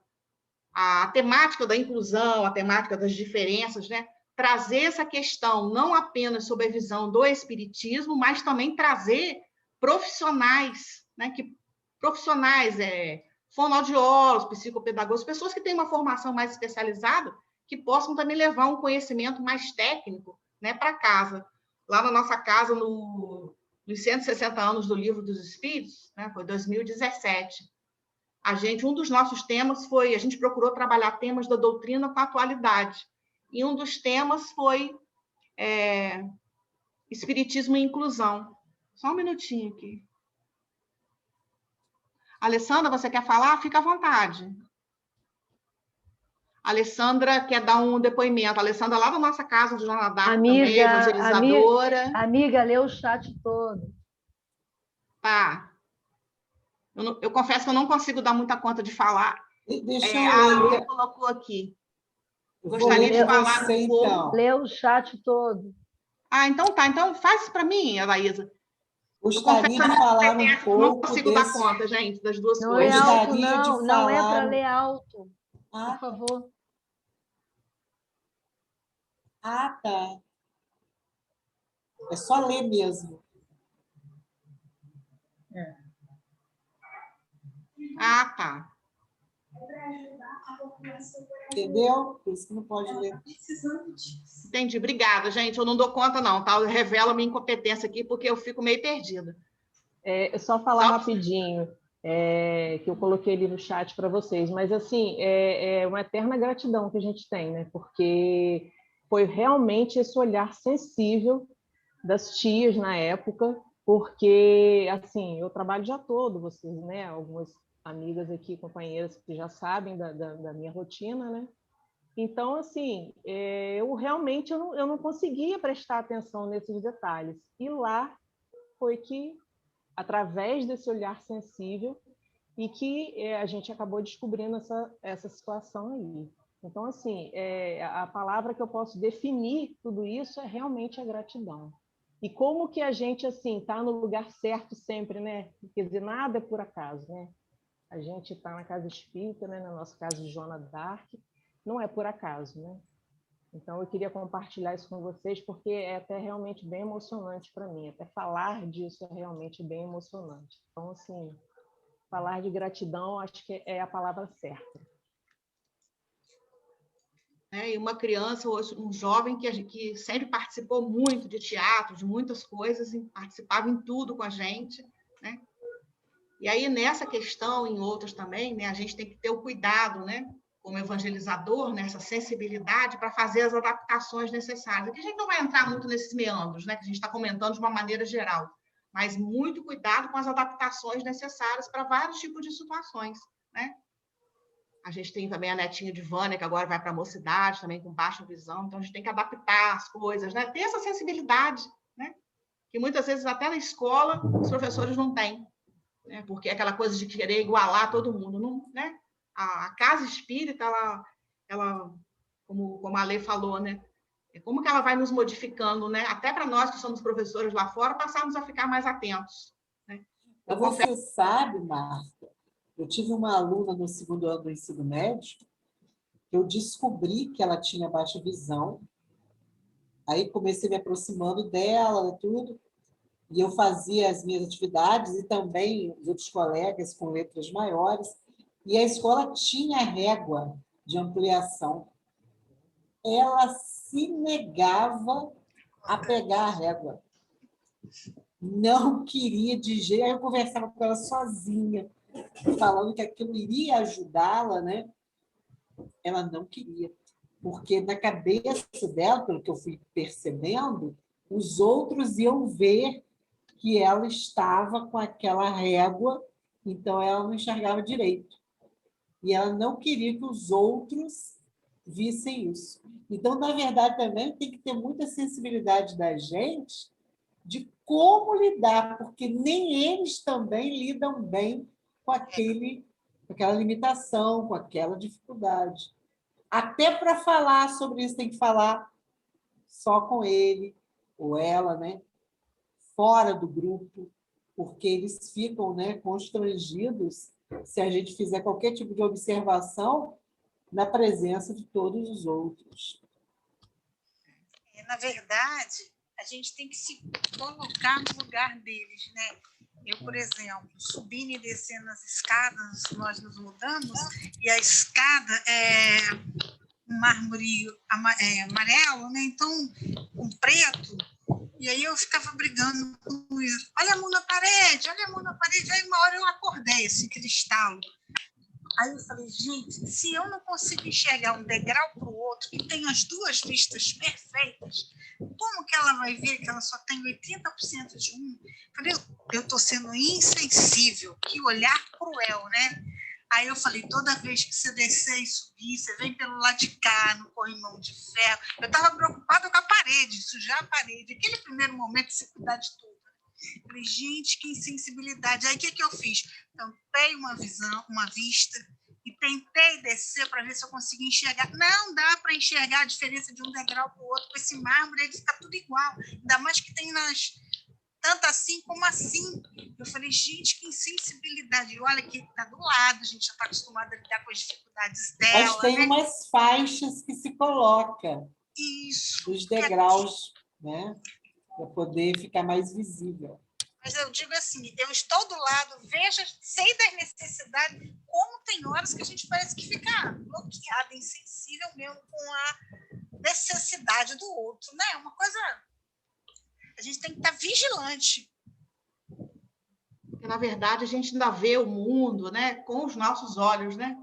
A temática da inclusão, a temática das diferenças, né? Trazer essa questão não apenas sob a visão do espiritismo, mas também trazer profissionais, né? Profissionais, fonoaudiólogos, psicopedagogos, pessoas que têm uma formação mais especializada, que possam também levar um conhecimento mais técnico, né, para casa. Lá na nossa casa, nos 160 anos do Livro dos Espíritos, né, foi 2017, um dos nossos temas foi, a gente procurou trabalhar temas da doutrina com a atualidade, e um dos temas foi Espiritismo e Inclusão. Só um minutinho aqui. Alessandra, você quer falar? Fica à vontade. A Alessandra quer dar um depoimento. A Alessandra lá da nossa casa de Joana d'Arc também, evangelizadora. Amiga, lê o chat todo. Tá. Eu confesso que eu não consigo dar muita conta de falar. Deixa A eu Lê ler. colocou aqui. Eu Gostaria de falar você, um pouco. então. Lê o chat todo. Então tá. Então faz para mim, Anaísa. Gostaria de falar um pouco. Não consigo dar conta, gente, das duas Não coisas. é alto, Gostaria de não. Não é para falar- ler alto. Ah, Por favor. tá. É só ler mesmo. Tá. Entendeu? Por isso que não pode ler. Entendi. Obrigada, gente. Eu não dou conta, não, tá? Eu revelo a minha incompetência aqui, porque eu fico meio perdida. Só falar rapidinho, que eu coloquei ali no chat para vocês, mas assim, é uma eterna gratidão que a gente tem, né? Porque foi realmente esse olhar sensível das tias na época, porque assim, eu trabalho já todo, vocês, né? Algumas amigas aqui, companheiras que já sabem da minha rotina, né? Então, assim, eu realmente eu não conseguia prestar atenção nesses detalhes. E lá foi que, através desse olhar sensível, e que a gente acabou descobrindo essa situação aí. Então, assim, a palavra que eu posso definir tudo isso é realmente a gratidão. E como que a gente, assim, está no lugar certo sempre, né? Quer dizer, nada é por acaso, né? A gente está na casa espírita, né? No nosso caso de Joana d'Arc, não é por acaso, né? Então, eu queria compartilhar isso com vocês, porque é até realmente bem emocionante para mim. Até falar disso é realmente bem emocionante. Então, assim, falar de gratidão, acho que é a palavra certa. E uma criança, um jovem que sempre participou muito de teatro, de muitas coisas, participava em tudo com a gente, né? E aí, nessa questão, em outras também, né, a gente tem que ter o cuidado, né, como evangelizador, nessa sensibilidade para fazer as adaptações necessárias. Aqui a gente não vai entrar muito nesses meandros, né, que a gente está comentando de uma maneira geral, mas muito cuidado com as adaptações necessárias para vários tipos de situações, né? A gente tem também a netinha de Vânia, que agora vai para a mocidade, também com baixa visão, então a gente tem que adaptar as coisas, né? Ter essa sensibilidade, né? Que muitas vezes até na escola os professores não têm, né? Porque é aquela coisa de querer igualar todo mundo, não, né? A casa espírita, ela como a Lê falou, né? Como que ela vai nos modificando, né? Até para nós que somos professores lá fora, passarmos a ficar mais atentos, né? Você sabe, Marta, eu tive uma aluna no 2º ano do ensino médio, eu descobri que ela tinha baixa visão, aí comecei me aproximando dela, tudo, e eu fazia as minhas atividades e também os outros colegas com letras maiores, e a escola tinha régua de ampliação. Ela se negava a pegar a régua. Não queria de jeito. Aí eu conversava com ela sozinha, falando que aquilo iria ajudá-la, né? Ela não queria, porque na cabeça dela, pelo que eu fui percebendo, os outros iam ver que ela estava com aquela régua, então ela não enxergava direito. E ela não queria que os outros vissem isso. Então, na verdade, também tem que ter muita sensibilidade da gente de como lidar, porque nem eles também lidam bem com aquela limitação, com aquela dificuldade. Até para falar sobre isso, tem que falar só com ele ou ela, né? Fora do grupo, porque eles ficam, né, constrangidos se a gente fizer qualquer tipo de observação na presença de todos os outros. Na verdade, a gente tem que se colocar no lugar deles, né? Eu, por exemplo, subindo e descendo as escadas, nós nos mudamos, e a escada é um mármore amarelo, né? Então, um preto, e aí eu ficava brigando com isso. Olha a mão na parede, olha a mão na parede. Aí uma hora eu acordei, assim, aquele estalo. Aí eu falei, gente, se eu não consigo enxergar um degrau para o outro, que tem as duas vistas perfeitas, como que ela vai ver que ela só tem 80% de um? Eu falei, eu estou sendo insensível, que olhar cruel, né? Aí eu falei, toda vez que você descer e subir, você vem pelo lado de cá, no corrimão de ferro. Eu estava preocupada com a parede, sujar a parede. Aquele primeiro momento de se cuidar de tudo. Eu falei, gente, que insensibilidade. Aí o que eu fiz? Tampei uma vista e tentei descer para ver se eu conseguia enxergar. Não dá para enxergar a diferença de um degrau para o outro. Com esse mármore, ele fica tudo igual. Ainda mais que tem tanto assim como assim. Eu falei, gente, que insensibilidade. E olha que está do lado, a gente já está acostumado a lidar com as dificuldades dela. Mas tem, né, umas faixas que se coloca dos degraus, né? Para poder ficar mais visível. Mas eu digo assim, eu estou do lado, vejo, sei das necessidades, como tem horas que a gente parece que fica bloqueada, insensível mesmo com a necessidade do outro, né? Uma coisa... A gente tem que estar vigilante. Porque, na verdade, a gente ainda vê o mundo, né, com os nossos olhos, né?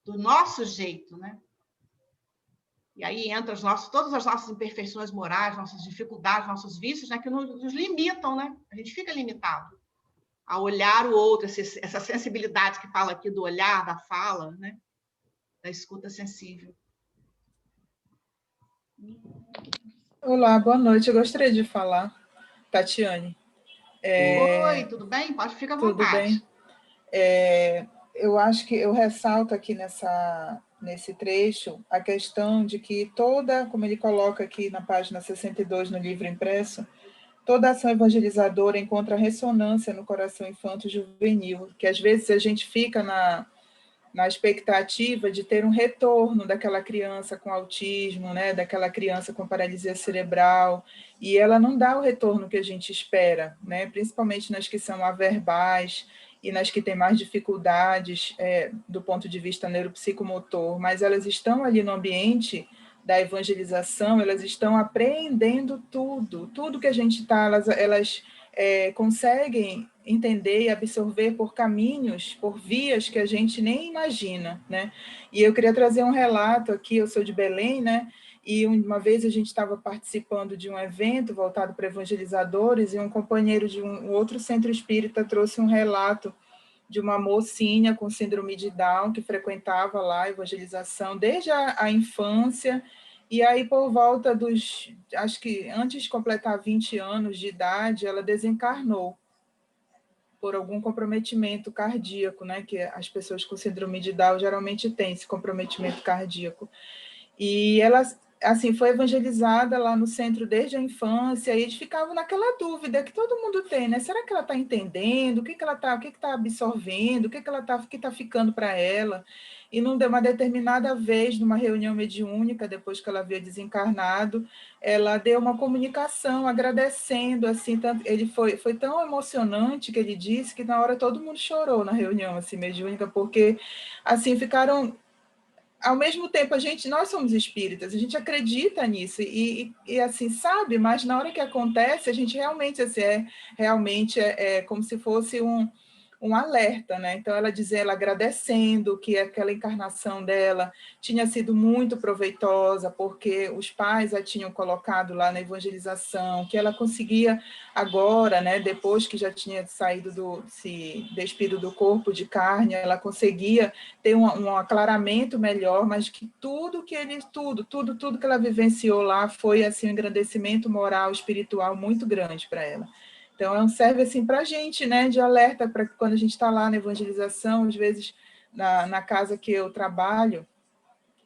Do nosso jeito, né? E aí entra todas as nossas imperfeições morais, nossas dificuldades, nossos vícios, né, que nos limitam, né? A gente fica limitado a olhar o outro, essa sensibilidade que fala aqui do olhar, da fala, né? Da escuta sensível. Olá, boa noite. Eu gostaria de falar, Tatiane. Oi, tudo bem? Pode ficar à vontade. Tudo bem. Eu acho que eu ressalto aqui nesse trecho a questão de que como ele coloca aqui na página 62 no livro impresso, toda ação evangelizadora encontra ressonância no coração infanto-juvenil, que às vezes a gente fica na expectativa de ter um retorno daquela criança com autismo, né, daquela criança com paralisia cerebral, e ela não dá o retorno que a gente espera, né, principalmente nas que são averbais e nas que têm mais dificuldades do ponto de vista neuropsicomotor, mas elas estão ali no ambiente da evangelização, elas estão apreendendo tudo que a gente está, elas conseguem entender e absorver por caminhos, por vias que a gente nem imagina, né? E eu queria trazer um relato aqui, eu sou de Belém, né? E uma vez a gente estava participando de um evento voltado para evangelizadores e um companheiro de um outro centro espírita trouxe um relato de uma mocinha com síndrome de Down que frequentava lá a evangelização desde a infância, e aí por volta dos, acho que antes de completar 20 anos de idade, ela desencarnou por algum comprometimento cardíaco, né, que as pessoas com síndrome de Down geralmente têm esse comprometimento cardíaco. E ela, assim, foi evangelizada lá no centro desde a infância, e eles ficavam naquela dúvida que todo mundo tem, né? Será que ela está entendendo? O que ela está, o que está absorvendo? O que ela está, o que está ficando para ela? E numa determinada vez, numa reunião mediúnica, depois que ela havia desencarnado, ela deu uma comunicação agradecendo, assim, tanto, ele foi tão emocionante que ele disse que na hora todo mundo chorou na reunião assim mediúnica, porque assim ficaram. Ao mesmo tempo, nós somos espíritas, a gente acredita nisso e assim, sabe, mas na hora que acontece, a gente realmente, assim, realmente é como se fosse um alerta, né? Então, ela agradecendo que aquela encarnação dela tinha sido muito proveitosa, porque os pais a tinham colocado lá na evangelização, que ela conseguia agora, né, depois que já tinha se despido do corpo de carne, ela conseguia ter um aclaramento melhor, mas que tudo que ela vivenciou lá foi assim um engrandecimento moral, espiritual muito grande para ela. Então, serve assim para a gente, né, de alerta para quando a gente está lá na evangelização, às vezes na casa que eu trabalho,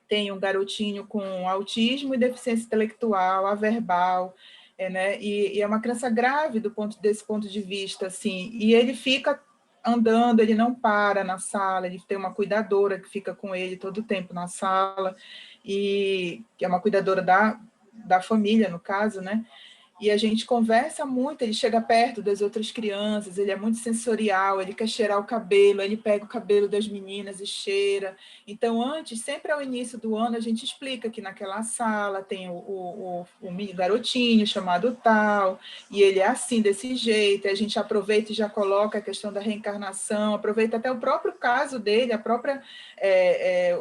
tem um garotinho com autismo e deficiência intelectual, averbal, né, e é uma criança grave desse ponto de vista, assim, e ele fica andando, ele não para na sala, ele tem uma cuidadora que fica com ele todo o tempo na sala, e que é uma cuidadora da família, no caso, né, e a gente conversa muito, ele chega perto das outras crianças, ele é muito sensorial, ele quer cheirar o cabelo, ele pega o cabelo das meninas e cheira. Então, sempre ao início do ano, a gente explica que naquela sala tem o garotinho chamado tal, e ele é assim, desse jeito, a gente aproveita e já coloca a questão da reencarnação, aproveita até o próprio caso dele,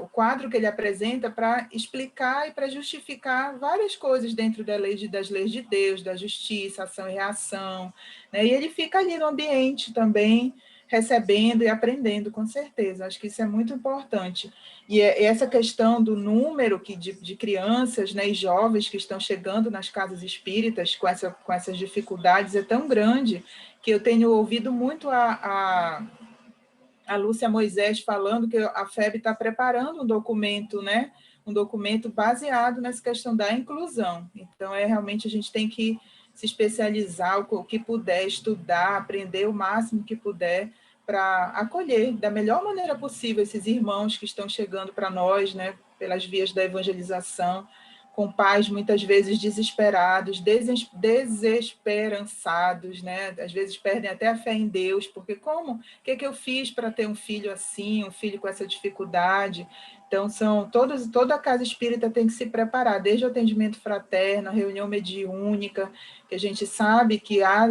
o quadro que ele apresenta para explicar e para justificar várias coisas dentro das leis de Deus, da justiça, ação e reação, né? E ele fica ali no ambiente também, recebendo e aprendendo, com certeza. Acho que isso é muito importante. E essa questão do número de crianças, né, e jovens que estão chegando nas casas espíritas com essas dificuldades é tão grande que eu tenho ouvido muito a Lúcia Moisés falando que a FEB está preparando um documento, né? Um documento baseado nessa questão da inclusão. Então, realmente a gente tem que se especializar o que puder, estudar, aprender o máximo que puder para acolher da melhor maneira possível esses irmãos que estão chegando para nós, né? Pelas vias da evangelização, com pais muitas vezes desesperados, desesperançados, né? Às vezes perdem até a fé em Deus, porque o que eu fiz para ter um filho assim, um filho com essa dificuldade? Então, toda a casa espírita tem que se preparar, desde o atendimento fraterno, a reunião mediúnica, que a gente sabe que há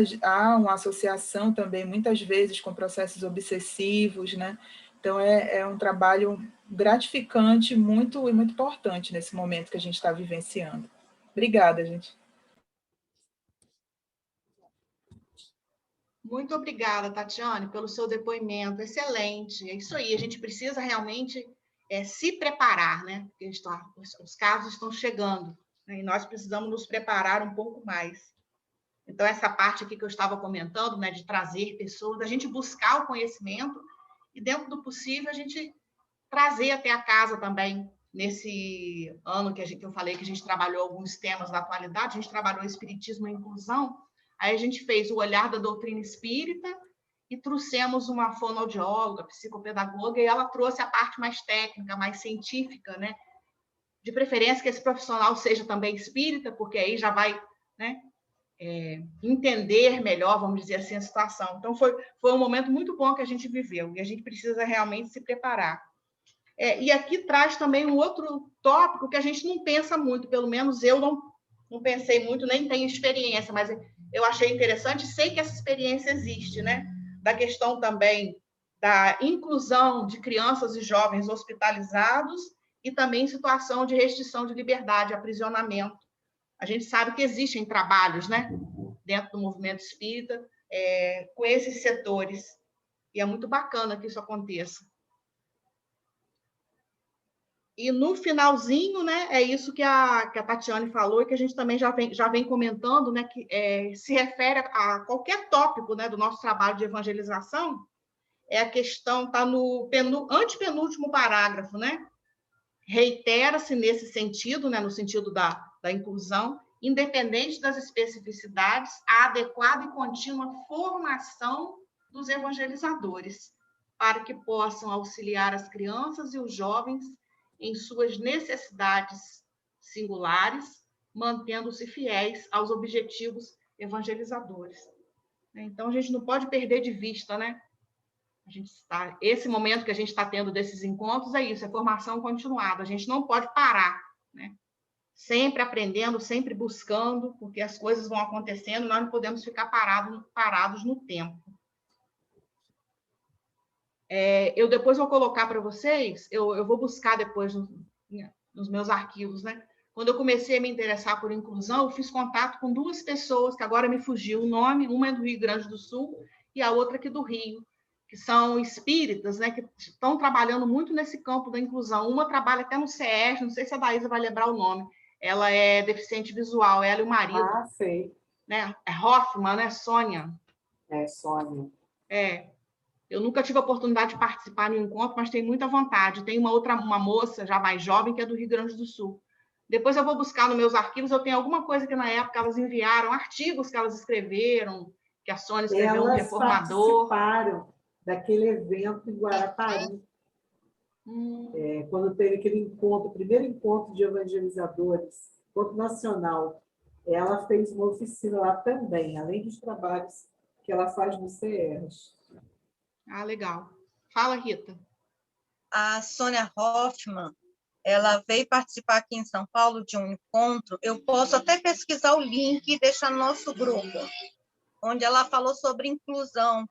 uma associação também, muitas vezes, com processos obsessivos, né? Então, é um trabalho gratificante, muito importante nesse momento que a gente está vivenciando. Obrigada, gente. Muito obrigada, Tatiane, pelo seu depoimento, excelente. É isso aí, a gente precisa realmente se preparar, né? Porque os casos estão chegando, né? E nós precisamos nos preparar um pouco mais. Então, essa parte aqui que eu estava comentando, né, de trazer pessoas, a gente buscar o conhecimento e, dentro do possível, a gente trazer até a casa também. Nesse ano que eu falei que a gente trabalhou alguns temas da atualidade, a gente trabalhou Espiritismo e Inclusão, aí a gente fez o olhar da doutrina espírita e trouxemos uma fonoaudióloga, psicopedagoga, e ela trouxe a parte mais técnica, mais científica, né? De preferência que esse profissional seja também espírita, porque aí já vai, né, entender melhor, vamos dizer assim, a situação. Então, foi um momento muito bom que a gente viveu, e a gente precisa realmente se preparar. E aqui traz também um outro tópico que a gente não pensa muito, pelo menos eu não pensei muito, nem tenho experiência, mas eu achei interessante, sei que essa experiência existe, né? Da questão também da inclusão de crianças e jovens hospitalizados e também em situação de restrição de liberdade, aprisionamento. A gente sabe que existem trabalhos, né, dentro do movimento espírita, com esses setores, e é muito bacana que isso aconteça. E no finalzinho, né, é isso que a Tatiane falou e que a gente também já vem comentando, né, que se refere a qualquer tópico, né, do nosso trabalho de evangelização, a questão está no antepenúltimo parágrafo, né? Reitera-se nesse sentido, né, no sentido da inclusão, independente das especificidades, a adequada e contínua formação dos evangelizadores, para que possam auxiliar as crianças e os jovens em suas necessidades singulares, mantendo-se fiéis aos objetivos evangelizadores. Então, a gente não pode perder de vista, né? Esse momento que a gente está tendo desses encontros é isso, é formação continuada. A gente não pode parar, né? Sempre aprendendo, sempre buscando, porque as coisas vão acontecendo, nós não podemos ficar parados no tempo. Eu depois vou colocar para vocês, eu vou buscar depois nos meus arquivos, né? Quando eu comecei a me interessar por inclusão, eu fiz contato com duas pessoas, que agora me fugiu o nome, uma é do Rio Grande do Sul e a outra aqui do Rio, que são espíritas, né, que estão trabalhando muito nesse campo da inclusão. Uma trabalha até no CES, não sei se a Daísa vai lembrar o nome, ela é deficiente visual, ela e o marido. Ah, sei. Né? É Hoffman, né, Sônia? Sônia. Eu nunca tive a oportunidade de participar no encontro, mas tenho muita vontade. Tem uma moça já mais jovem que é do Rio Grande do Sul. Depois eu vou buscar nos meus arquivos, eu tenho alguma coisa que na época elas enviaram, artigos que elas escreveram, que a Sônia escreveu no Reformador. Participaram daquele evento em Guarapari, quando teve aquele encontro, o primeiro encontro de evangelizadores, encontro nacional. Ela fez uma oficina lá também, além dos trabalhos que ela faz no CERJ. Ah, legal. Fala, Rita. A Sônia Hoffman, ela veio participar aqui em São Paulo de um encontro. Eu posso até pesquisar o link e deixar no nosso grupo, onde ela falou sobre inclusão.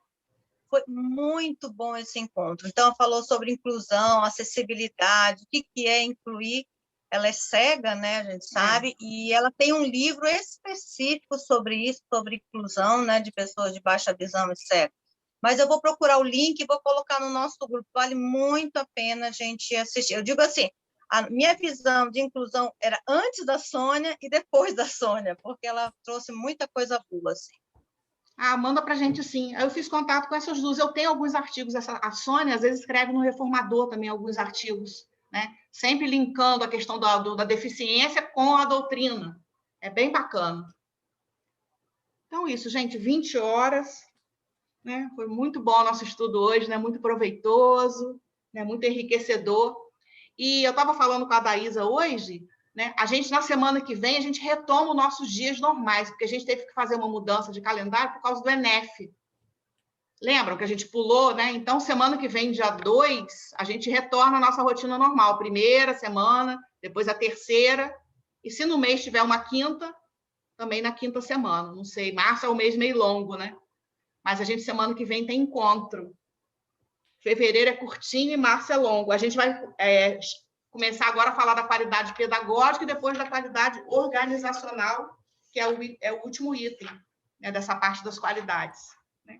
Foi muito bom esse encontro. Então, ela falou sobre inclusão, acessibilidade, o que é incluir. Ela é cega, né, a gente sabe, e ela tem um livro específico sobre isso, sobre inclusão, né, de pessoas de baixa visão e cego. Mas eu vou procurar o link e vou colocar no nosso grupo. Vale muito a pena a gente assistir. Eu digo assim, a minha visão de inclusão era antes da Sônia e depois da Sônia, porque ela trouxe muita coisa boa, assim. Manda para a gente, sim. Eu fiz contato com essas duas. Eu tenho alguns artigos. A Sônia, às vezes, escreve no Reformador também alguns artigos, né? Sempre linkando a questão da deficiência com a doutrina. É bem bacana. Então, isso, gente, 20 horas. Né? Foi muito bom o nosso estudo hoje, né? Muito proveitoso, né? Muito enriquecedor. E eu estava falando com a Daísa hoje, né? A gente, na semana que vem, a gente retoma os nossos dias normais, porque a gente teve que fazer uma mudança de calendário por causa do ENEF. Lembram que a gente pulou, né? Então, semana que vem, dia 2, a gente retorna a nossa rotina normal. Primeira semana, depois a terceira. E se no mês tiver uma quinta, também na quinta semana. Não sei, março é um mês meio longo, né? Mas a gente, semana que vem, tem encontro. Fevereiro é curtinho e março é longo. A gente vai começar agora a falar da qualidade pedagógica e depois da qualidade organizacional, que é o último item, né, dessa parte das qualidades. Né?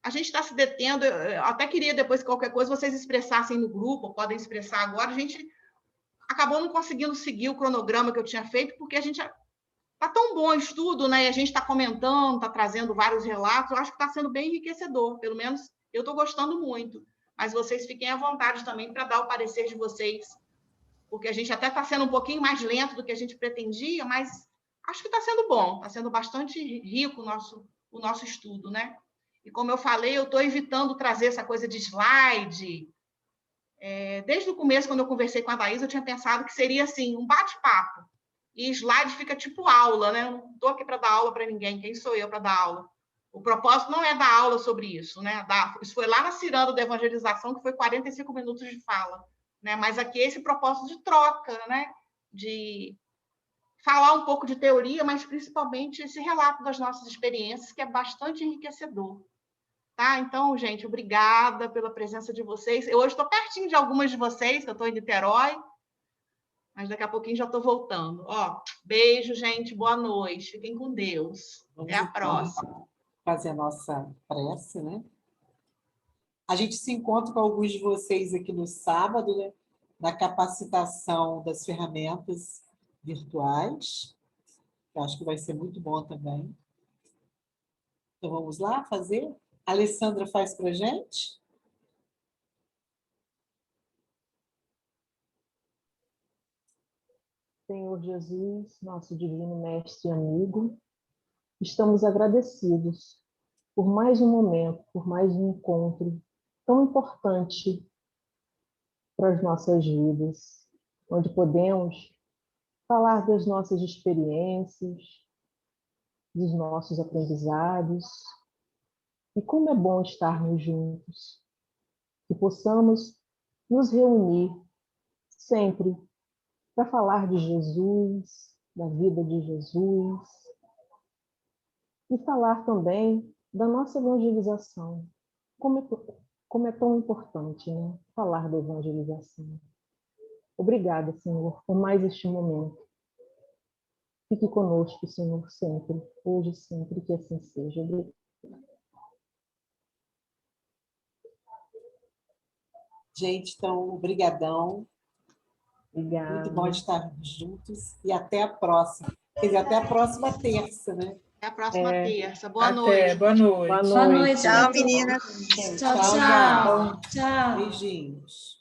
A gente está se detendo, eu até queria depois que qualquer coisa vocês expressassem no grupo, podem expressar agora, a gente acabou não conseguindo seguir o cronograma que eu tinha feito, porque a gente está tão bom o estudo, né, e a gente está comentando, está trazendo vários relatos, eu acho que está sendo bem enriquecedor, pelo menos eu estou gostando muito. Mas vocês fiquem à vontade também para dar o parecer de vocês, porque a gente até está sendo um pouquinho mais lento do que a gente pretendia, mas acho que está sendo bom, está sendo bastante rico o nosso estudo, né? E como eu falei, eu estou evitando trazer essa coisa de slide. Desde o começo, quando eu conversei com a Thaís, eu tinha pensado que seria assim, um bate-papo. E slide fica tipo aula, né? Eu não estou aqui para dar aula para ninguém. Quem sou eu para dar aula? O propósito não é dar aula sobre isso, né? Isso foi lá na ciranda da evangelização, que foi 45 minutos de fala, né? Mas aqui é esse propósito de troca, né? De falar um pouco de teoria, mas principalmente esse relato das nossas experiências, que é bastante enriquecedor. Tá? Então, gente, obrigada pela presença de vocês. Eu hoje estou pertinho de algumas de vocês, que eu estou em Niterói, mas daqui a pouquinho já estou voltando. Beijo, gente, boa noite. Fiquem com Deus. Até a próxima. Fazer a nossa prece, né? A gente se encontra com alguns de vocês aqui no sábado, né? Na capacitação das ferramentas virtuais. Eu acho que vai ser muito bom também. Então, vamos lá fazer? A Alessandra faz para a gente? Senhor Jesus, nosso divino mestre e amigo, estamos agradecidos por mais um momento, por mais um encontro tão importante para as nossas vidas, onde podemos falar das nossas experiências, dos nossos aprendizados, e como é bom estarmos juntos, que possamos nos reunir sempre para falar de Jesus, da vida de Jesus, e falar também da nossa evangelização. Como é tão importante, né? Falar da evangelização. Obrigada, Senhor, por mais este momento. Fique conosco, Senhor, sempre, hoje e sempre, que assim seja. Obrigada. Gente, então, obrigadão. Obrigada. Muito bom estarmos juntos e até a próxima. Quer dizer, até a próxima terça, né? Até a próxima terça. Boa noite. Boa noite. Boa noite. Tchau, meninas. Tchau, tchau. Tchau. Beijinhos.